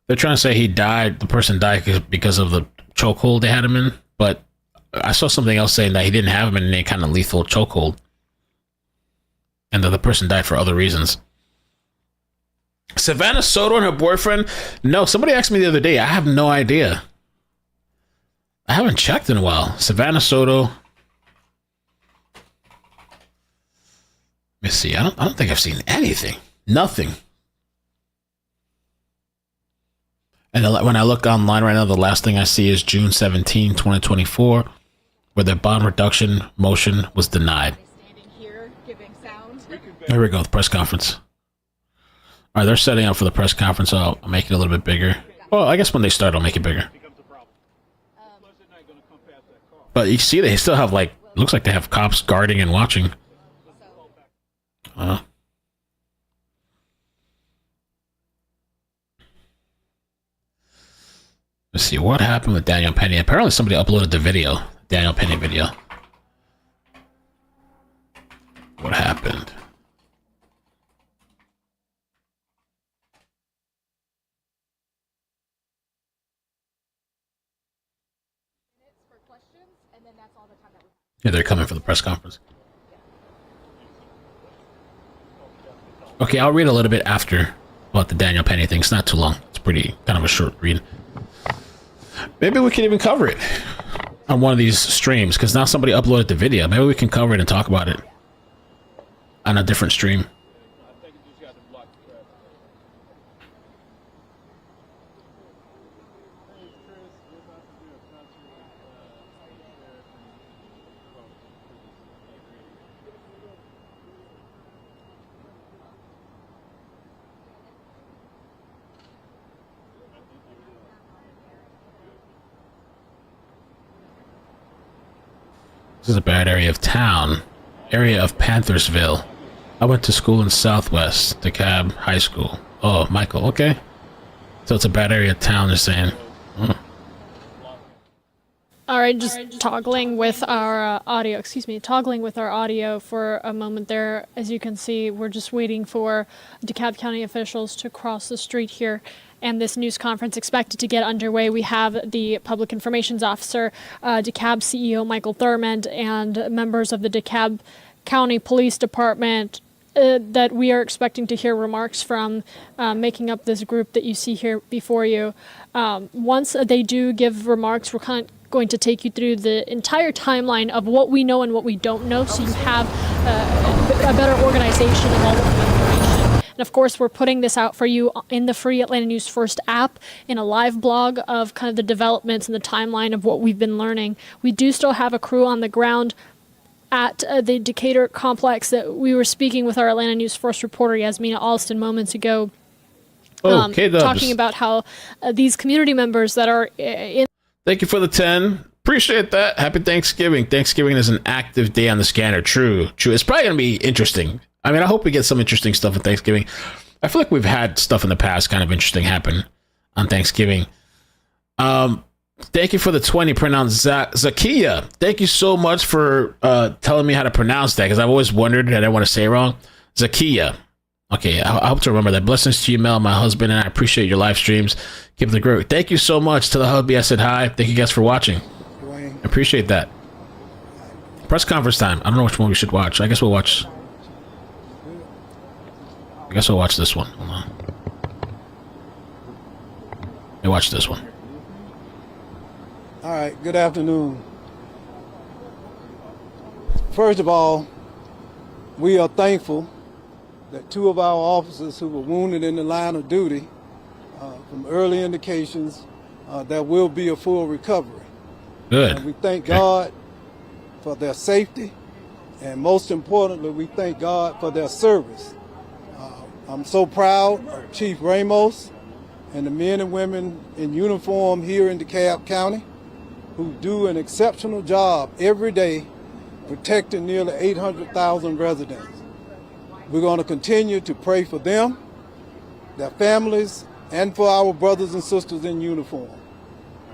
They're trying to say he died. The person died because of the chokehold they had him in, but I saw something else saying that he didn't have him in any kind of lethal chokehold, and that the person died for other reasons. Savannah Soto and her boyfriend? No, somebody asked me the other day. I have no idea. I haven't checked in a while. Savannah Soto. Let me see. I don't think I've seen anything. Nothing. And when I look online right now, the last thing I see is June 17, 2024, where their bond reduction motion was denied. There we go, the press conference. All right, they're setting up for the press conference. So I'll make it a little bit bigger. Well, I guess when they start, I'll make it bigger. But you see, they still have, like, looks like they have cops guarding and watching. Let's see, what happened with Daniel Penny? Apparently somebody uploaded the video. Daniel Penny video. What happened? Yeah, they're coming for the press conference. Okay, I'll read a little bit after about the Daniel Penny thing. It's not too long. It's pretty kind of a short read. Maybe we can even cover it on one of these streams, because now somebody uploaded the video. Maybe we can cover it and talk about it on a different stream. This is a bad area of town. Area of Panthersville. I went to school in Southwest, Dekalb High School. Oh, Michael, okay. So it's a bad area of town, they're saying. All right, just toggling with our audio, toggling with our audio for a moment there. As you can see, we're just waiting for DeKalb County officials to cross the street here, and this news conference expected to get underway. We have the Public Information Officer, DeKalb CEO Michael Thurmond, and members of the DeKalb County Police Department that we are expecting to hear remarks from, making up this group that you see here before you. Once they do give remarks, we're going to take you through the entire timeline of what we know and what we don't know, so you have a better organization of all of the information. And of course, we're putting this out for you in the free Atlanta News First app, in a live blog of kind of the developments and the timeline of what we've been learning. We do still have a crew on the ground at the Decatur complex that we were speaking with our Atlanta News First reporter, Yasmina Alston, moments ago, talking about how these community members that are in... Thank you for the 10. Appreciate that. Happy Thanksgiving. Thanksgiving is an active day on the scanner. True. It's probably going to be interesting. I mean, I hope we get some interesting stuff on Thanksgiving. I feel like we've had stuff in the past kind of interesting happen on Thanksgiving. Thank you for the 20 pronounced Zakia. Thank you so much for telling me how to pronounce that, because I've always wondered and I didn't want to say it wrong. Zakia. Okay, I hope to remember that. Blessings to you, Mel, my husband, and I appreciate your live streams. Keep the great. Thank you so much to the hubby. I said hi. Thank you guys for watching. I appreciate that. Press conference time. I don't know which one we should watch. I guess we'll watch this one. Hold on. Let me watch this one. All right, good afternoon. First of all, we are thankful that two of our officers who were wounded in the line of duty, from early indications, there will be a full recovery. Good. And we thank God for their safety And most importantly, we thank God for their service. I'm so proud of Chief Ramos and the men and women in uniform here in DeKalb County who do an exceptional job every day protecting nearly 800,000 residents. We're going to continue to pray for them, their families, and for our brothers and sisters in uniform.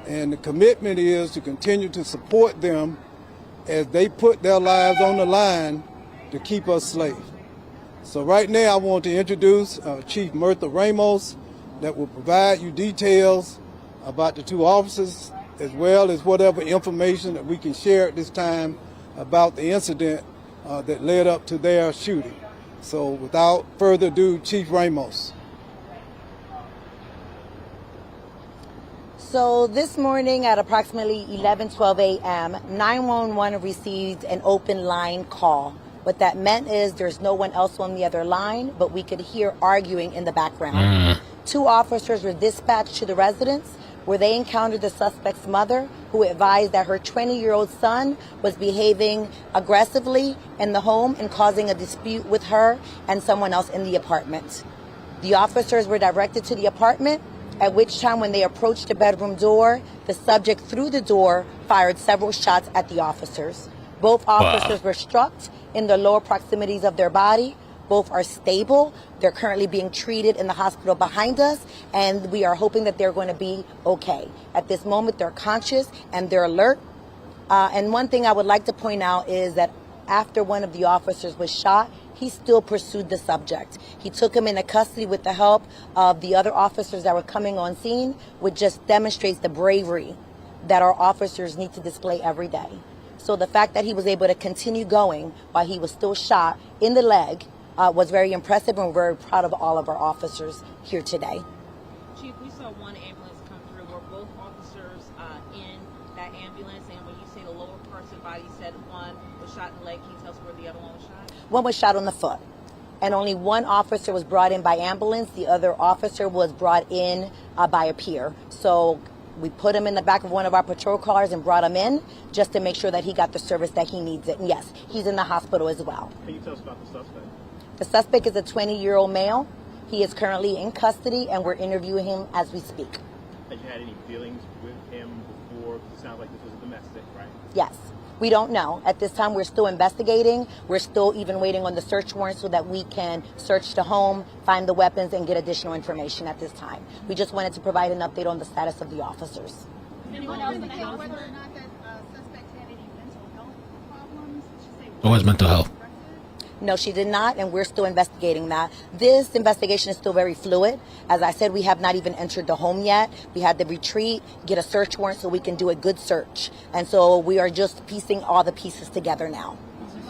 And the commitment is to continue to support them as they put their lives on the line to keep us safe. So right now I want to introduce Chief Mirtha Ramos that will provide you details about the two officers as well as whatever information that we can share at this time about the incident that led up to their shooting. So without further ado, Chief Ramos. So this morning at approximately 11:12 a.m., 911 received an open line call. What that meant is there's no one else on the other line, but we could hear arguing in the background. Two officers were dispatched to the residence where they encountered the suspect's mother, who advised that her 20-year-old son was behaving aggressively in the home and causing a dispute with her and someone else in the apartment. The officers were directed to the apartment, at which time when they approached the bedroom door, the subject through the door fired several shots at the officers. Both officers were struck in the lower proximities of their body. Both are stable. They're currently being treated in the hospital behind us, and we are hoping that they're going to be okay. At this moment, they're conscious and they're alert. And one thing I would like to point out is that after one of the officers was shot, he still pursued the subject. He took him into custody with the help of the other officers that were coming on scene, which just demonstrates the bravery that our officers need to display every day. So the fact that he was able to continue going while he was still shot in the leg was very impressive, and we're very proud of all of our officers here today. Chief, we saw one ambulance come through. Were both officers in that ambulance? And when you say the lower parts of the body, you said one was shot in the leg. Can you tell us where the other one was shot? One was shot on the foot, and only one officer was brought in by ambulance. The other officer was brought in by a peer. So we put him in the back of one of our patrol cars and brought him in just to make sure that he got the service that he needs. And yes, he's in the hospital as well. Can you tell us about the suspect? The suspect is a 20-year-old male. He is currently in custody, and we're interviewing him as we speak. Had you had any dealings with him before? It sounds like this was a domestic, right? Yes. We don't know. At this time, we're still investigating. We're still even waiting on the search warrant so that we can search the home, find the weapons, and get additional information at this time. We just wanted to provide an update on the status of the officers. Anyone else indicate whether or not that suspect had any mental health problems? Always mental health. No, she did not, and we're still investigating that. This investigation is still very fluid. As I said, we have not even entered the home yet. We had to retreat, get a search warrant so we can do a good search. And so we are just piecing all the pieces together now.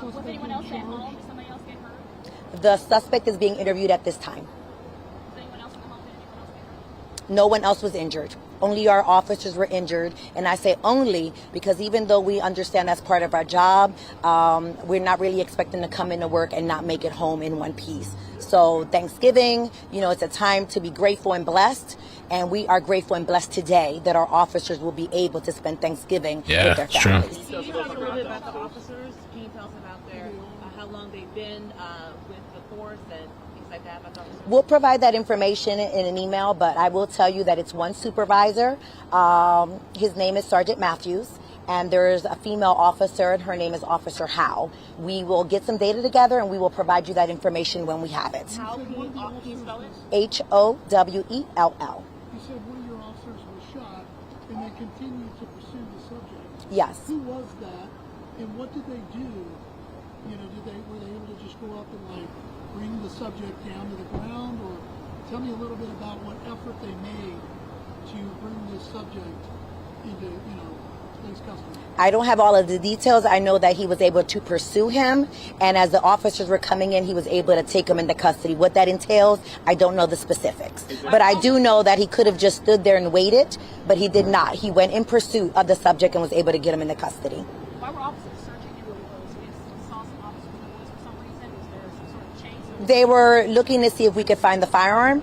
Was anyone else at home? Did somebody else get hurt? The suspect is being interviewed at this time. Was anyone else in the home? Did anyone else get hurt? No one else was injured. Only our officers were injured. And I say only because even though we understand that's part of our job, we're not really expecting to come into work and not make it home in one piece. So Thanksgiving, it's a time to be grateful and blessed. And we are grateful and blessed today that our officers will be able to spend Thanksgiving with their families. Can you talk a little bit about the officers? Can you tell us about how long they've been with the force and things like that about the officers? We'll provide that information in an email, but I will tell you that it's one supervisor. His name is Sergeant Matthews, and there's a female officer, and her name is Officer Howe. We will get some data together, and we will provide you that information when we have it. How can you spell it? Howell. You said one of your officers was shot, and they continued to pursue the subject. Yes. Who was that, and what did they do? Were they able to just go up and bring the subject down to the ground, or tell me a little bit about what effort they made to bring this subject into, police custody? I don't have all of the details. I know that he was able to pursue him, and as the officers were coming in, he was able to take him into custody. What that entails, I don't know the specifics. But I do know that he could have just stood there and waited, but he did not. He went in pursuit of the subject and was able to get him into custody. Why were officers searching in the woods? We saw some officers in the woods for some reason. Was there some sort of chase? They were looking to see if we could find the firearm.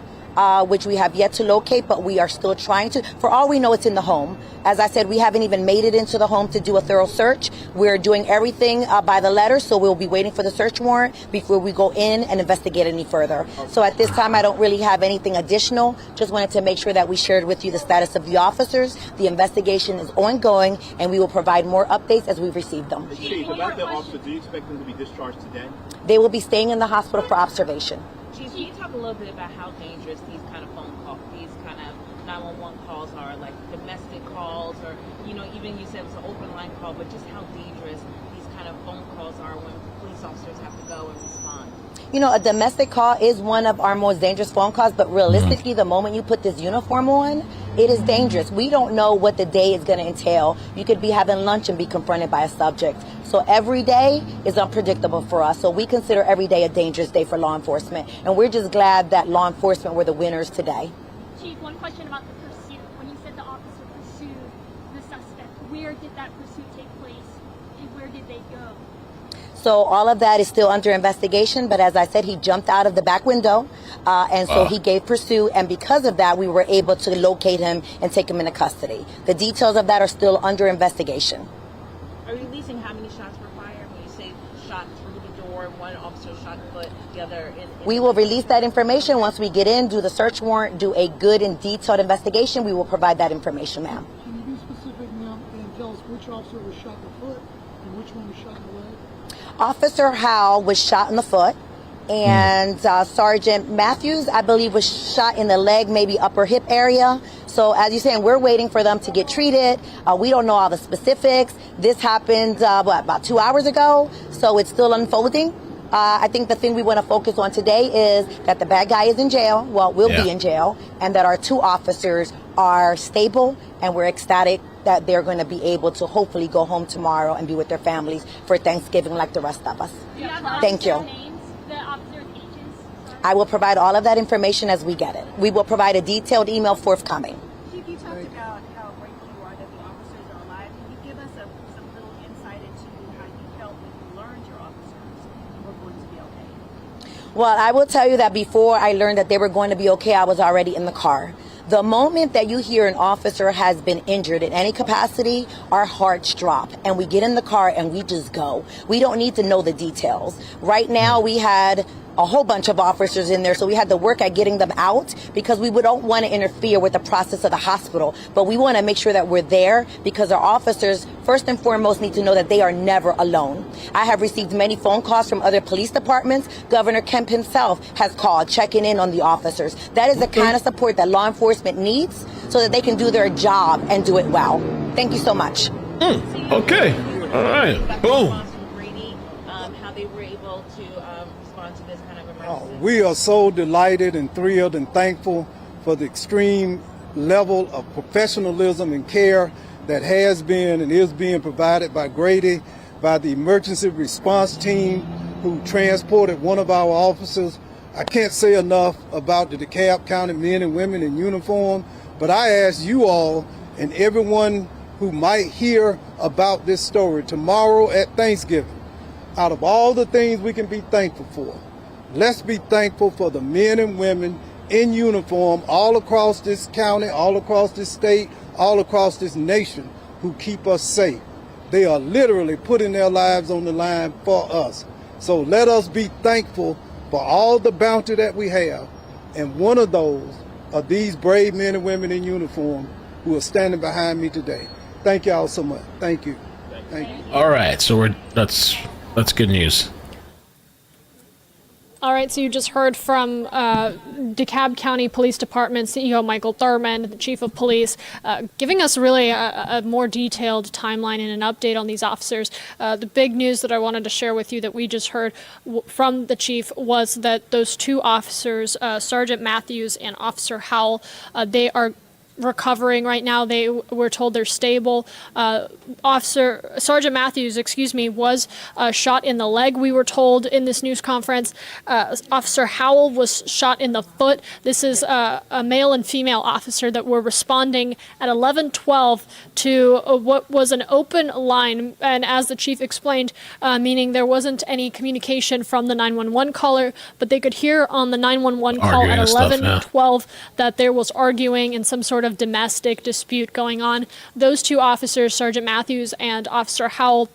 which we have yet to locate, but we are still trying to. For all we know, it's in the home. As I said, we haven't even made it into the home to do a thorough search. We're doing everything by the letter, so we'll be waiting for the search warrant before we go in and investigate any further. So at this time, I don't really have anything additional. Just wanted to make sure that we shared with you the status of the officers. The investigation is ongoing, and we will provide more updates as we receive them. Chief, about the officer, do you expect them to be discharged today? They will be staying in the hospital for observation. Chief, can you talk a little bit about how dangerous these kind of phone calls, these kind of 911 calls are, like domestic calls, or, you know, even you said it was an open line call, but just how dangerous these kind of phone calls are when police officers have to go and respond? You know, a domestic call is one of our most dangerous phone calls, but realistically, the moment you put this uniform on, it is dangerous. We don't know what the day is going to entail. You could be having lunch and be confronted by a subject. So every day is unpredictable for us. So we consider every day a dangerous day for law enforcement. And we're just glad that law enforcement were the winners today. Chief, one question about the pursuit. When you said the officer pursued the suspect, where did that pursuit take place and where did they go? So all of that is still under investigation. But as I said, he jumped out of the back window and so he gave pursuit. And because of that, we were able to locate him and take him into custody. The details of that are still under investigation. Are you releasing how many shots were fired? When you say shot through the door, one officer shot in the foot, the other in We will release that information once we get in, do the search warrant, do a good and detailed investigation. We will provide that information, ma'am. Can you be specific now and tell us which officer was shot in the foot and which one was shot in the leg? Officer Howell was shot in the foot, and Sergeant Matthews, I believe, was shot in the leg, maybe upper hip area. So as you're saying, we're waiting for them to get treated. We don't know all the specifics. This happened, about 2 hours ago, so it's still unfolding. I think the thing we want to focus on today is that the bad guy is in jail, will be in jail, and that our two officers are stable, and we're ecstatic that they're going to be able to hopefully go home tomorrow and be with their families for Thanksgiving like the rest of us. Thank you. I will provide all of that information as we get it. We will provide a detailed email forthcoming. Chief, you talked about how grateful you are that the officers are alive. Can you give us some little insight into how you felt when you learned your officers were going to be okay? Well, I will tell you that before I learned that they were going to be okay, I was already in the car. The moment that you hear an officer has been injured in any capacity, our hearts drop and we get in the car and we just go. We don't need to know the details. Right now, we had a whole bunch of officers in there, so we had to work at getting them out because we don't want to interfere with the process of the hospital, but we want to make sure that we're there because our officers, first and foremost, need to know that they are never alone. I have received many phone calls from other police departments. Governor Kemp himself has called, checking in on the officers. That is the kind of support that law enforcement needs so that they can do their job and do it well. Thank you so much. Okay. All right. Boom. How they were able to respond to this kind of emergency? We are so delighted and thrilled and thankful for the extreme level of professionalism and care that has been and is being provided by Grady, by the emergency response team who transported one of our officers. I can't say enough about the DeKalb County men and women in uniform, but I ask you all and everyone who might hear about this story tomorrow at Thanksgiving, out of all the things we can be thankful for, let's be thankful for the men and women in uniform all across this county, all across this state, all across this nation who keep us safe. They are literally putting their lives on the line for us. So let us be thankful for all the bounty that we have. And one of those are these brave men and women in uniform who are standing behind me today. Thank y'all so much. Thank you. Thank you. All right. So that's good news. All right, so you just heard from DeKalb County Police Department CEO Michael Thurman, the chief of police, giving us really a more detailed timeline and an update on these officers. The big news that I wanted to share with you that we just heard from the chief was that those two officers, Sergeant Matthews and Officer Howell, they are recovering right now. They were told they're stable. Sergeant Matthews, was shot in the leg, we were told in this news conference. Officer Howell was shot in the foot. This is a male and female officer that were responding at 11:12 to what was an open line. And as the chief explained, meaning there wasn't any communication from the 911 caller, but they could hear on the 911 call at 11:12 that there was arguing and some sort of domestic dispute going on. Those two officers, Sergeant Matthews and Officer Howell,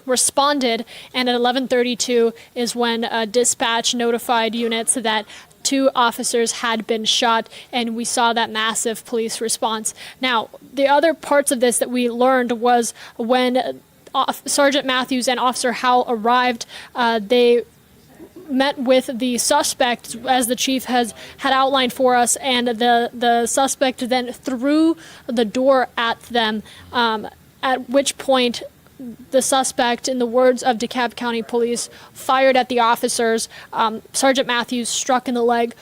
responded, and at 11:32 is when dispatch notified units that 2 officers had been shot, and we saw that massive police response. Now, the other parts of this that we learned was when Sergeant Matthews and Officer Howell arrived, they met with the suspect, as the chief had outlined for us, and the suspect then threw the door at them, at which point the suspect, in the words of DeKalb County Police, fired at the officers. Sergeant Matthews struck in the leg,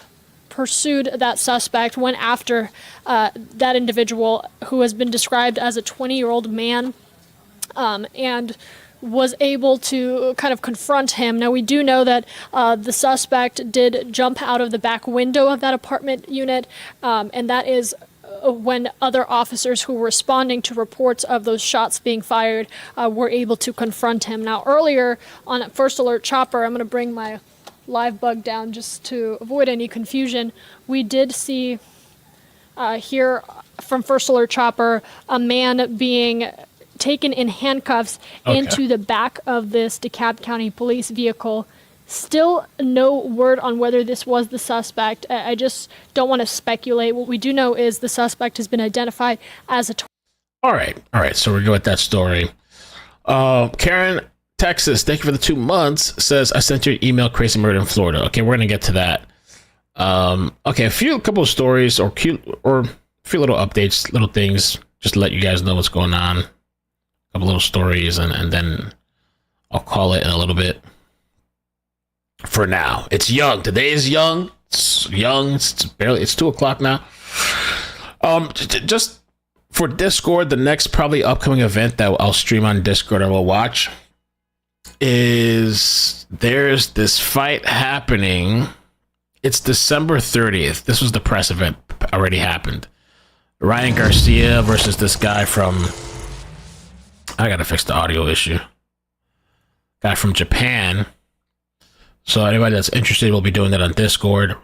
pursued that suspect, went after that individual who has been described as a 20-year-old man, and was able to kind of confront him. Now, we do know that the suspect did jump out of the back window of that apartment unit, and that is when other officers who were responding to reports of those shots being fired were able to confront him. Now, earlier on First Alert Chopper, I'm going to bring my live bug down just to avoid any confusion, we did see here from First Alert Chopper a man being taken in handcuffs into the back of this DeKalb County Police vehicle. Still no word on whether this was the suspect. I just don't want to speculate. What we do know is the suspect has been identified as a... All right. So we're good with that story. Karen, Texas, thank you for the 2 months. Says, I sent you an email, crazy murder in Florida. Okay, we're going to get to that. Okay, a couple of stories or a few little updates, little things, just to let you guys know what's going on. A couple little stories, and then I'll call it in a little bit. For now, it's young. Today is young. It's young. It's 2 o'clock now. Just for Discord, the next probably upcoming event that I'll stream on Discord or will watch is there's this fight happening. It's December 30th. This was the press event already happened. Ryan Garcia versus this guy from... I gotta fix the audio issue. Guy from Japan. So anybody that's interested will be doing that on Discord.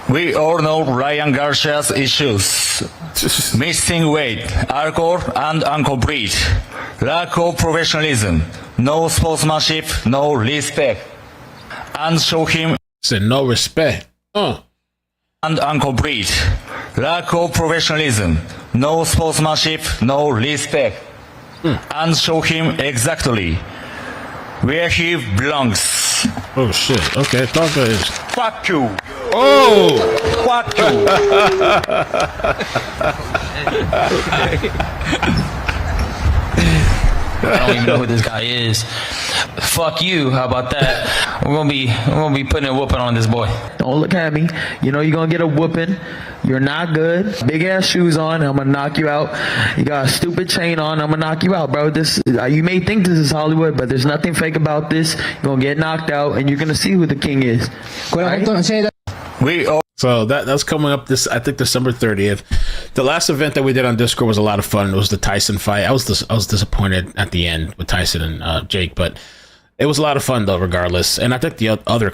We all know Ryan Garcia's issues. Missing weight, alcohol and ankle bleed, lack of professionalism, no sportsmanship, no respect. And show him... Said no respect. And ankle bleed, lack of professionalism, no sportsmanship, no respect. And show him exactly where he belongs. Oh shit. Okay, talk about this. Fuck you. Oh! Fuck you. I don't even know who this guy is. Fuck you. How about that? We're gonna be putting a whooping on this boy. Don't look at me. You know you're gonna get a whooping. You're not good. Big ass shoes on. I'm gonna knock you out. You got a stupid chain on. I'm gonna knock you out, bro. This you may think this is Hollywood, but there's nothing fake about this. You're gonna get knocked out, and you're gonna see who the king is. Right? So that's coming up I think December 30th. The last event that we did on Discord was a lot of fun. It was the Tyson fight. I was disappointed at the end with Tyson and Jake, but it was a lot of fun though, regardless. And I think the other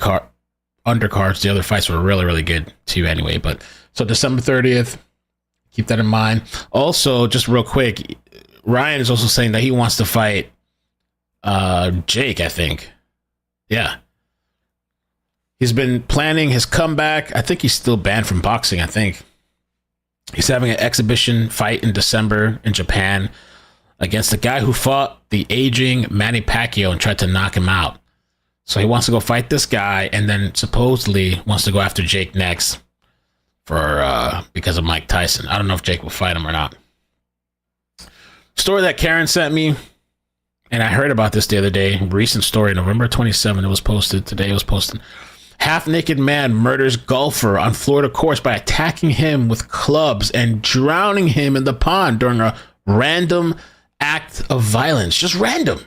undercards, the other fights were really, really good too anyway. But so December 30th, keep that in mind. Also, just real quick, Ryan is also saying that he wants to fight Jake, I think. Yeah. He's been planning his comeback. I think he's still banned from boxing, I think. He's having an exhibition fight in December in Japan against the guy who fought the aging Manny Pacquiao and tried to knock him out. So he wants to go fight this guy and then supposedly wants to go after Jake next for because of Mike Tyson. I don't know if Jake will fight him or not. Story that Karen sent me, and I heard about this the other day. Recent story, November 27th, it was posted. Today it was posted. Half-naked man murders golfer on Florida course by attacking him with clubs and drowning him in the pond during a random act of violence. Just random.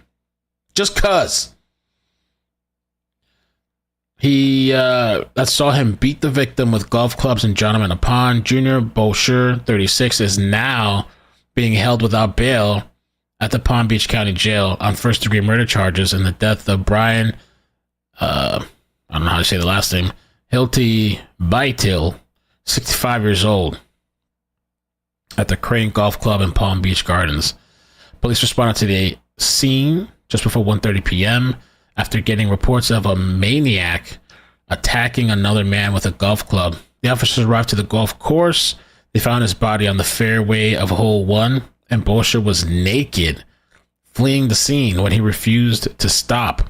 Just cuz. He that saw him beat the victim with golf clubs and drown him in a pond. Junior Bosher, 36, is now being held without bail at the Palm Beach County Jail on first-degree murder charges in the death of Brian, I don't know how to say the last name, Hilty Baitil, 65 years old, at the Crane Golf Club in Palm Beach Gardens. Police responded to the scene just before 1:30 p.m. after getting reports of a maniac attacking another man with a golf club. The officers arrived to the golf course. They found his body on the fairway of hole 1, and Bosher was naked, fleeing the scene when he refused to stop.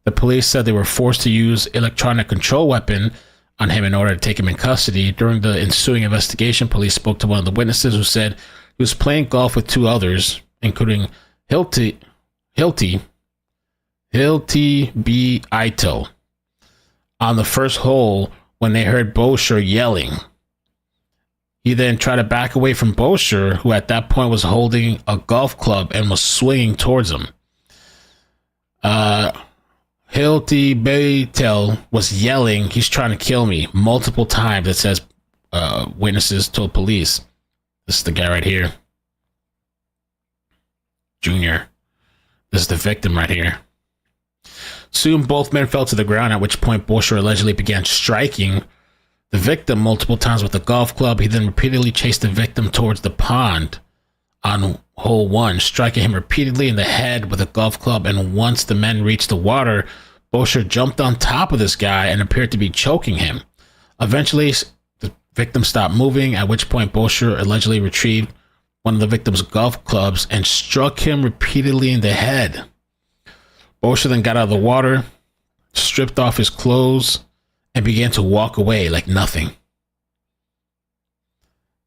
The police said they were forced to use electronic control weapon on him in order to take him in custody. During the ensuing investigation, police spoke to one of the witnesses who said he was playing golf with 2 others, including Hilty B. Ito, on the first hole when they heard Bosher yelling. He then tried to back away from Bosher, who at that point was holding a golf club and was swinging towards him. Hilty Baitel was yelling, "He's trying to kill me," multiple times, it says witnesses told police. This is the guy right here. Junior. This is the victim right here. Soon both men fell to the ground, at which point Bosher allegedly began striking the victim multiple times with a golf club. He then repeatedly chased the victim towards the pond on hole 1, striking him repeatedly in the head with a golf club. And once the men reached the water, Bosher jumped on top of this guy and appeared to be choking him. Eventually, the victim stopped moving, at which point Bosher allegedly retrieved one of the victim's golf clubs and struck him repeatedly in the head. Bosher then got out of the water, stripped off his clothes, and began to walk away like nothing.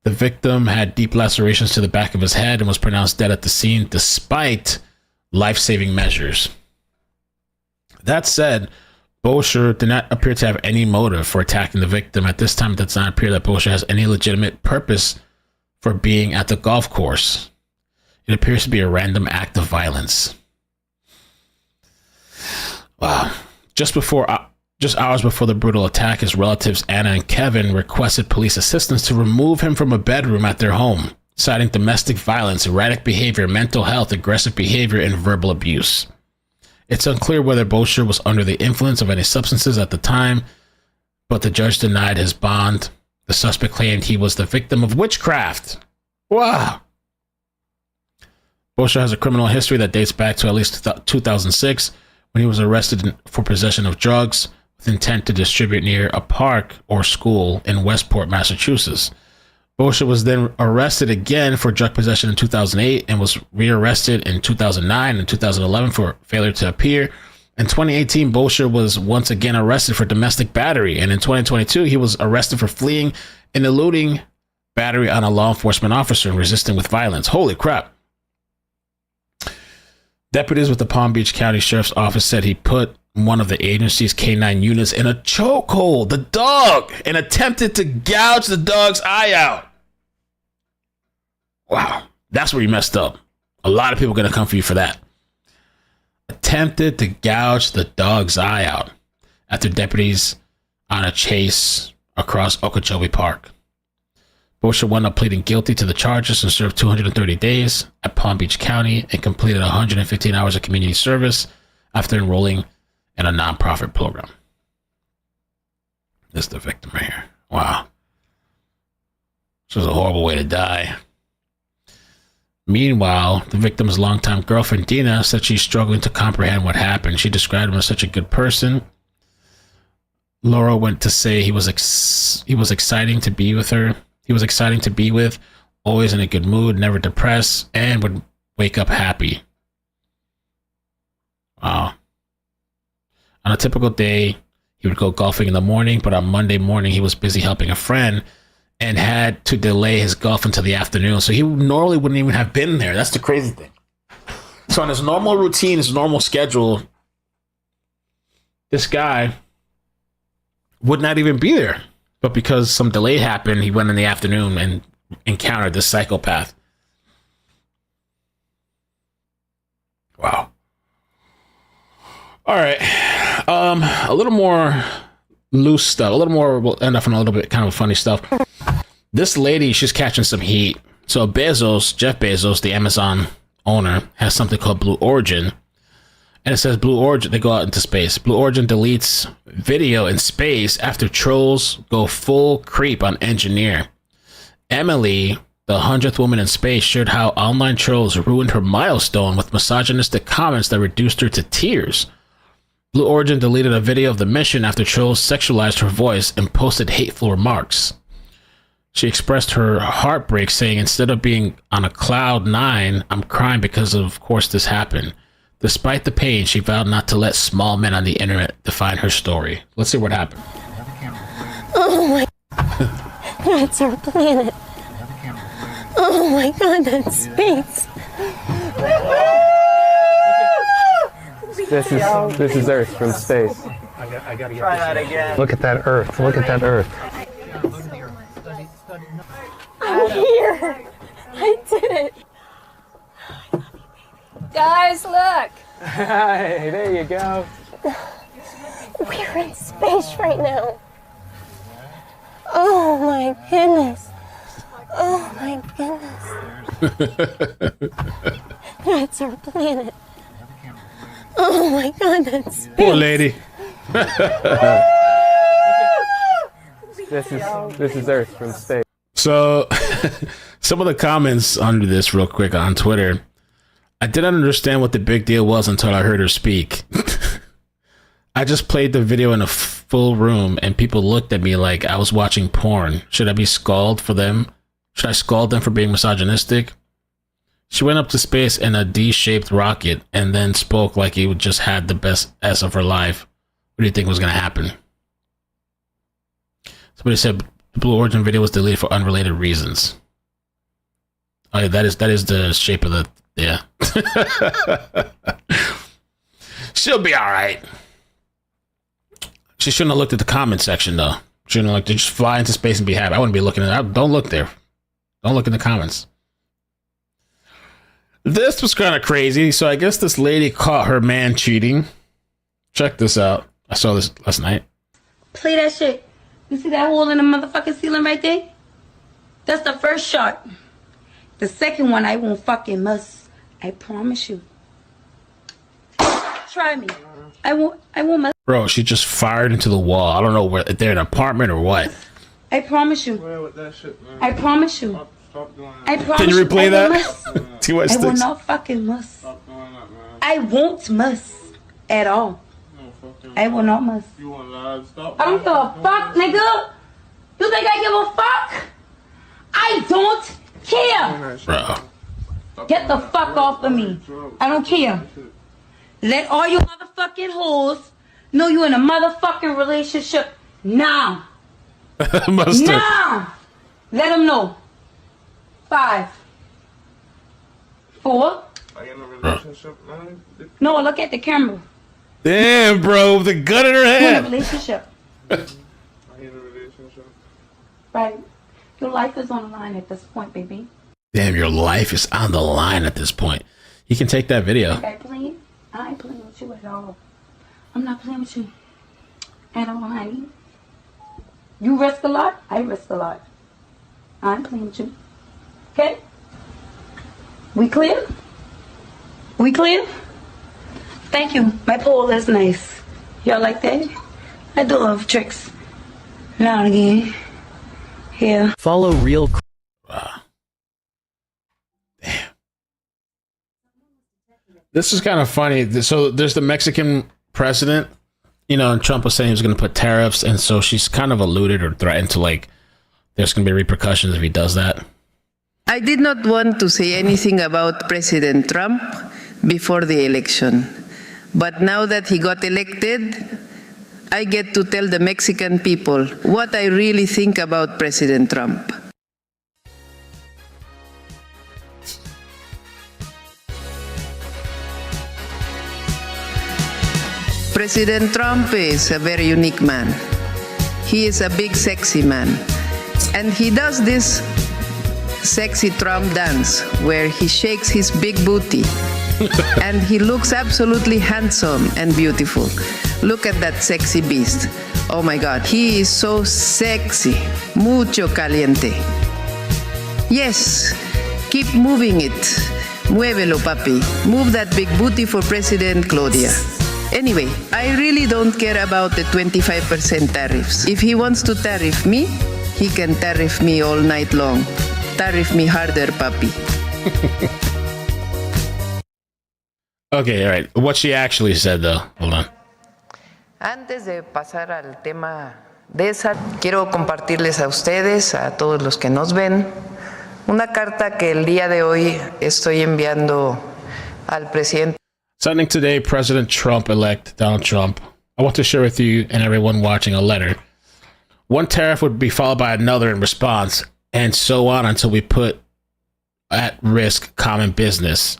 The victim had deep lacerations to the back of his head and was pronounced dead at the scene despite life-saving measures. That said, Bosher did not appear to have any motive for attacking the victim. At this time, it does not appear that Bosher has any legitimate purpose for being at the golf course. It appears to be a random act of violence. Wow. Just hours before the brutal attack, his relatives Anna and Kevin requested police assistance to remove him from a bedroom at their home, citing domestic violence, erratic behavior, mental health, aggressive behavior, and verbal abuse. It's unclear whether Bosher was under the influence of any substances at the time, but the judge denied his bond. The suspect claimed he was the victim of witchcraft. Wow. Bosher has a criminal history that dates back to at least 2006, when he was arrested for possession of drugs with intent to distribute near a park or school in Westport, Massachusetts. Bosher was then arrested again for drug possession in 2008 and was rearrested in 2009 and 2011 for failure to appear. In 2018, Bosher was once again arrested for domestic battery, and in 2022, he was arrested for fleeing and eluding battery on a law enforcement officer and resisting with violence. Holy crap. Deputies with the Palm Beach County Sheriff's Office said he put one of the agency's K-9 units in a chokehold, the dog, and attempted to gouge the dog's eye out. Wow, that's where you messed up. A lot of people are going to come for you for that. Attempted to gouge the dog's eye out after deputies on a chase across Okeechobee Park. Bosher wound up pleading guilty to the charges and served 230 days at Palm Beach County and completed 115 hours of community service after enrolling in a nonprofit program. This is the victim right here. Wow. This was a horrible way to die. Meanwhile, the victim's longtime girlfriend, Dina, said she's struggling to comprehend what happened. She described him as such a good person. Laura went to say he was exciting to be with her. He was exciting to be with, always in a good mood, never depressed, and would wake up happy. Wow. On a typical day, he would go golfing in the morning, but on Monday morning, he was busy helping a friend and had to delay his golf until the afternoon. So he normally wouldn't even have been there. That's the crazy thing. So on his normal routine, his normal schedule, this guy would not even be there. But because some delay happened, he went in the afternoon and encountered this psychopath. Wow. All right. A little more loose stuff. A little more, we'll end up on a little bit kind of funny stuff. This lady, she's catching some heat. So Jeff Bezos, the Amazon owner, has something called Blue Origin. And it says Blue Origin, they go out into space. Blue Origin deletes video in space after trolls go full creep on engineer. Emily, the 100th woman in space, shared how online trolls ruined her milestone with misogynistic comments that reduced her to tears. Blue Origin deleted a video of the mission after trolls sexualized her voice and posted hateful remarks. She expressed her heartbreak, saying, "Instead of being on a cloud 9, I'm crying because of course this happened." Despite the pain, she vowed not to let small men on the internet define her story. Let's see what happened. Oh my that's our planet. Oh my god, that's space. This is Earth from space. I gotta try that again. Look at that Earth. Look at that Earth. I'm here. I did it. Guys, look. Hey, there you go. We're in space right now. Oh my goodness. Oh my goodness. That's our planet. Oh my god, that's space. Poor lady. This is Earth from space. So, some of the comments under this real quick on Twitter. I didn't understand what the big deal was until I heard her speak. I just played the video in a full room and people looked at me like I was watching porn. Should I be scalded for them? Should I scald them for being misogynistic? She went up to space in a D-shaped rocket and then spoke like he just had the best S of her life. What do you think was going to happen? Somebody said the Blue Origin video was deleted for unrelated reasons. Oh, yeah, that is the shape of the... Yeah. She'll be all right. She shouldn't have looked at the comment section, though. Shouldn't have looked to just fly into space and be happy. I wouldn't be looking at it. Don't look there. Don't look in the comments. This was kind of crazy. So I guess this lady caught her man cheating. Check this out. I saw this last night. Play that shit. You see that hole in the motherfucking ceiling right there? That's the first shot. The second one I won't fucking miss. I promise you. Try me. I won't miss. Bro, she just fired into the wall. I don't know where, if they're in an apartment or what. I promise you. I promise you. I promise Can you replay that? Too much I will sticks. not fucking miss. I won't miss at all. I will not miss. I don't give a fuck, nigga. You think I give a fuck? I don't care. Bro. Get the fuck off of me. I don't care. Let all you motherfucking hoes know you in a motherfucking relationship now. Now. Let them know. 5, 4. No, look at the camera. Damn, bro, the gun in her You're in a head. relationship. Right. Your life is on the line at this point, baby. Damn, your life is on the line at this point. You can take that video. I ain't playing with you at all. I'm not playing with you at all, honey. You risk a lot, I risk a lot. I ain't playing with you. Okay? We clear? We clear? Thank you. My pole is nice. Y'all like that? I do love tricks. Now and again. Yeah. Follow real. This is kind of funny. So there's the Mexican president, you know, and Trump was saying he was going to put tariffs, and so she's kind of alluded or threatened to, like, there's going to be repercussions if he does that. I did not want to say anything about President Trump before the election, but now that he got elected, I get to tell the Mexican people what I really think about President Trump. President Trump is a very unique man. he is a big sexy man. And he does this sexy Trump dance where he shakes his big booty. And he looks absolutely handsome and beautiful. Look at that sexy beast. Oh my God, he is so sexy. Mucho caliente. Yes, keep moving it. Muévelo, papi. Move that big booty for President Claudia. Anyway, I really don't care about the 25% tariffs. If he wants to tariff me, he can tariff me all night long. Tariff me harder, papi. Okay, all right. What she actually said, though. Hold on. Antes de pasar al tema de esa, quiero compartirles a ustedes, a todos los que nos ven, una carta que el día de hoy estoy enviando al presidente. Sending today President Trump-elect Donald Trump. I want to share with you and everyone watching a letter. One tariff would be followed by another in response, and so on until we put at risk common business.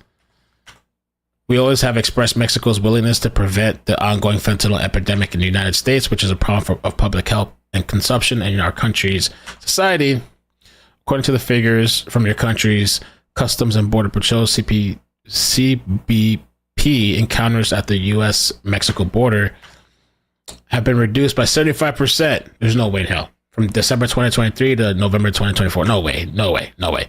We always have expressed Mexico's willingness to prevent the ongoing fentanyl epidemic in the United States, which is a problem of public health and consumption in our country's society. According to the figures from your country's Customs and Border Patrol CBP encounters at the U.S.-Mexico border have been reduced by 75%. There's no way in hell. From December 2023 to November 2024. No way. No way. No way.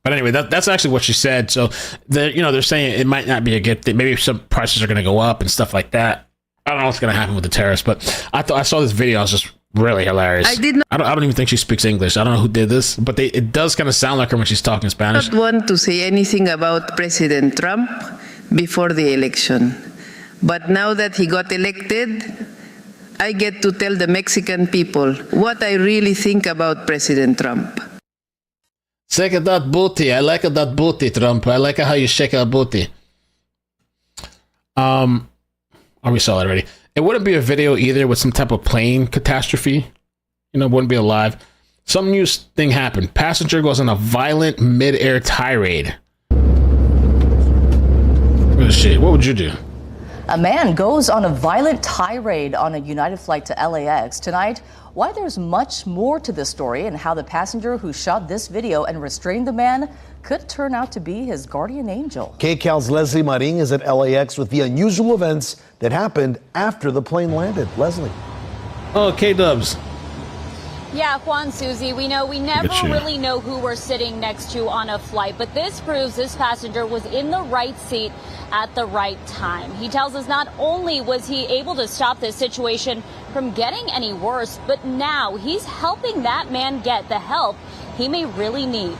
But anyway, that's actually what she said. So, they're saying it might not be a good thing. Maybe some prices are going to go up and stuff like that. I don't know what's going to happen with the tariffs, but I saw this video. It was just really hilarious. I don't even think she speaks English. I don't know who did this, but it does kind of sound like her when she's talking Spanish. I don't want to say anything about President Trump before the election. But now that he got elected, I get to tell the Mexican people what I really think about President Trump. Shake that booty. I like that booty, Trump. I like how you shake that booty. We saw that already. It wouldn't be a video either with some type of plane catastrophe. Wouldn't be alive. Some new thing happened. Passenger goes on a violent mid-air tirade. Oh, shit. What would you do? A man goes on a violent tirade on a United flight to LAX. Tonight, why there's much more to this story and how the passenger who shot this video and restrained the man could turn out to be his guardian angel. KCAL's Leslie Marin is at LAX with the unusual events that happened after the plane landed. Leslie. Oh, K-Dubs. Yeah, Juan, Susie, we never really know who we're sitting next to on a flight, but this proves this passenger was in the right seat at the right time. He tells us not only was he able to stop this situation from getting any worse, but now he's helping that man get the help he may really need.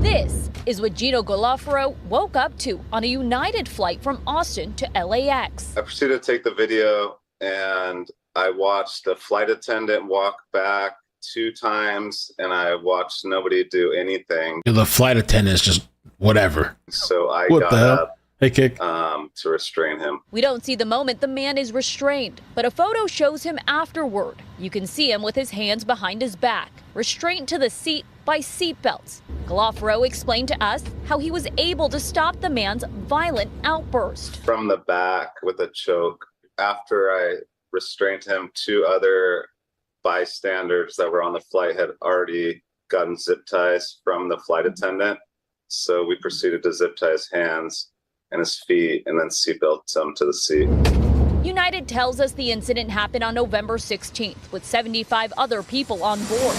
This is what Gino Golafaro woke up to on a United flight from Austin to LAX. I proceeded to take the video, and I watched a flight attendant walk back 2 times, and I watched nobody do anything. The flight attendant is just whatever. So I What got the hell? up Hey, Kick. to restrain him. We don't see the moment the man is restrained, but a photo shows him afterward. You can see him with his hands behind his back, restrained to the seat by seatbelts. Golafaro explained to us how he was able to stop the man's violent outburst. From the back with a choke. After I restrained him, 2 other bystanders that were on the flight had already gotten zip ties from the flight attendant. So we proceeded to zip tie his hands and his feet and then seatbelt him to the seat. United tells us the incident happened on November 16th with 75 other people on board.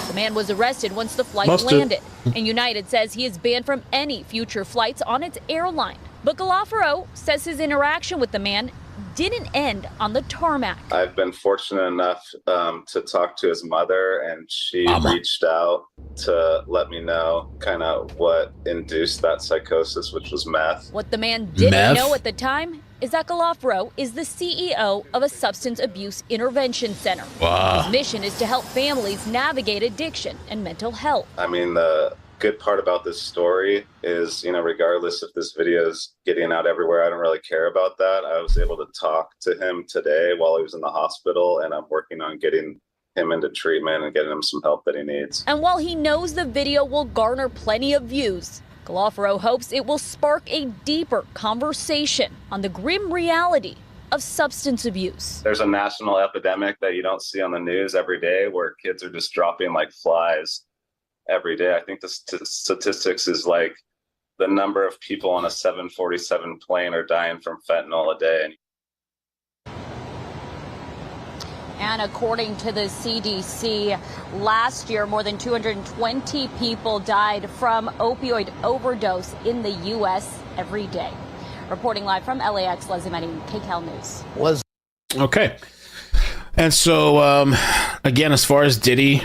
The man was arrested once the flight landed, and United says he is banned from any future flights on its airline. But Golafaro says his interaction with the man didn't end on the tarmac. I've been fortunate enough to talk to his mother, and she reached out to let me know kind of what induced that psychosis, which was meth. What the man didn't know at the time is that Golafaro is the CEO of a substance abuse intervention center. Wow. His mission is to help families navigate addiction and mental health. I mean, the good part about this story is, regardless if this video is getting out everywhere, I don't really care about that. I was able to talk to him today while he was in the hospital, and I'm working on getting him into treatment and getting him some help that he needs. And while he knows the video will garner plenty of views, Galofero hopes it will spark a deeper conversation on the grim reality of substance abuse. There's a national epidemic that you don't see on the news every day where kids are just dropping like flies every day. I think the statistics is like the number of people on a 747 plane are dying from fentanyl a day. And according to the CDC, last year, more than 220 people died from opioid overdose in the U.S. every day. Reporting live from LAX, Leslie Manning, KCAL News. Okay. And so, again, as far as Diddy,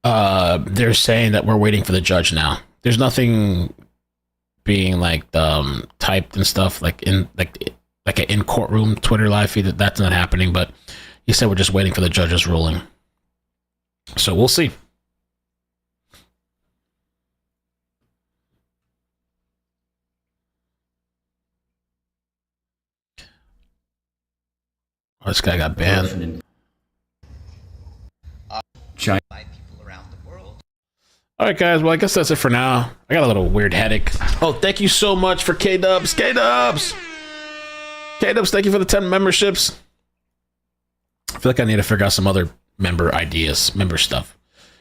they're saying that we're waiting for the judge now. There's nothing being like typed and stuff like an in courtroom Twitter live feed. That's not happening, but he said we're just waiting for the judge's ruling. So we'll see. Oh, this guy got banned. China. All right, guys. Well, I guess that's it for now. I got a little weird headache. Oh, thank you so much for K-Dubs. K-Dubs, thank you for the 10 memberships. I feel like I need to figure out some other member ideas, member stuff.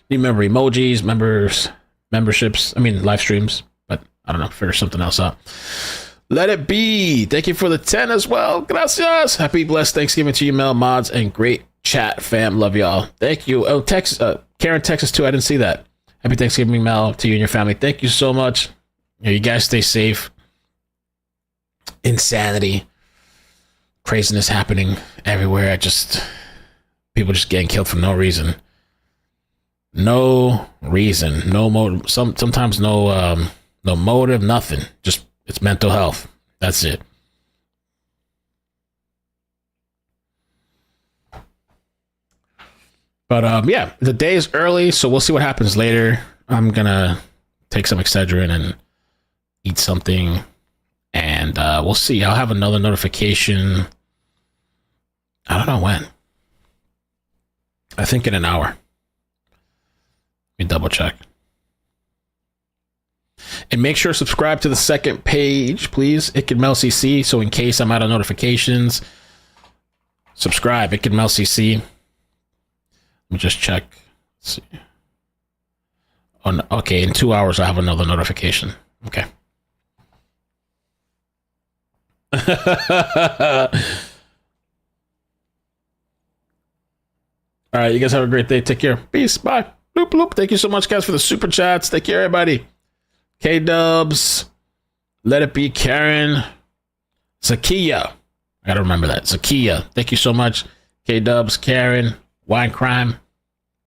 Need member emojis, memberships. I mean, live streams. But I don't know. Figure something else out. Let it be. Thank you for the 10 as well. Gracias. Happy blessed Thanksgiving to you, Mel, mods, and great chat, fam. Love y'all. Thank you. Oh, Karen, Texas, too. I didn't see that. Happy Thanksgiving, Mel, to you and your family. Thank you so much. You guys stay safe. Insanity. Craziness happening everywhere. People just getting killed for no reason. No reason. No motive. Sometimes no motive, nothing. Just it's mental health. That's it. But yeah, the day is early, so we'll see what happens later. I'm gonna take some Excedrin and eat something, and we'll see. I'll have another notification. I don't know when. I think in an hour. Let me double check. And make sure to subscribe to the second page, please. It can Mel CC. So in case I'm out of notifications, subscribe. It can Mel CC. Let me just check. Let's see. Oh, no. Okay, in 2 hours I have another notification. Okay. All right, you guys have a great day. Take care. Peace. Bye. Bloop, bloop. Thank you so much, guys, for the super chats. Take care, everybody. K-Dubs. Let it be, Karen. Zakia. I gotta remember that. Zakia. Thank you so much. K-Dubs, Karen. Wine Crime.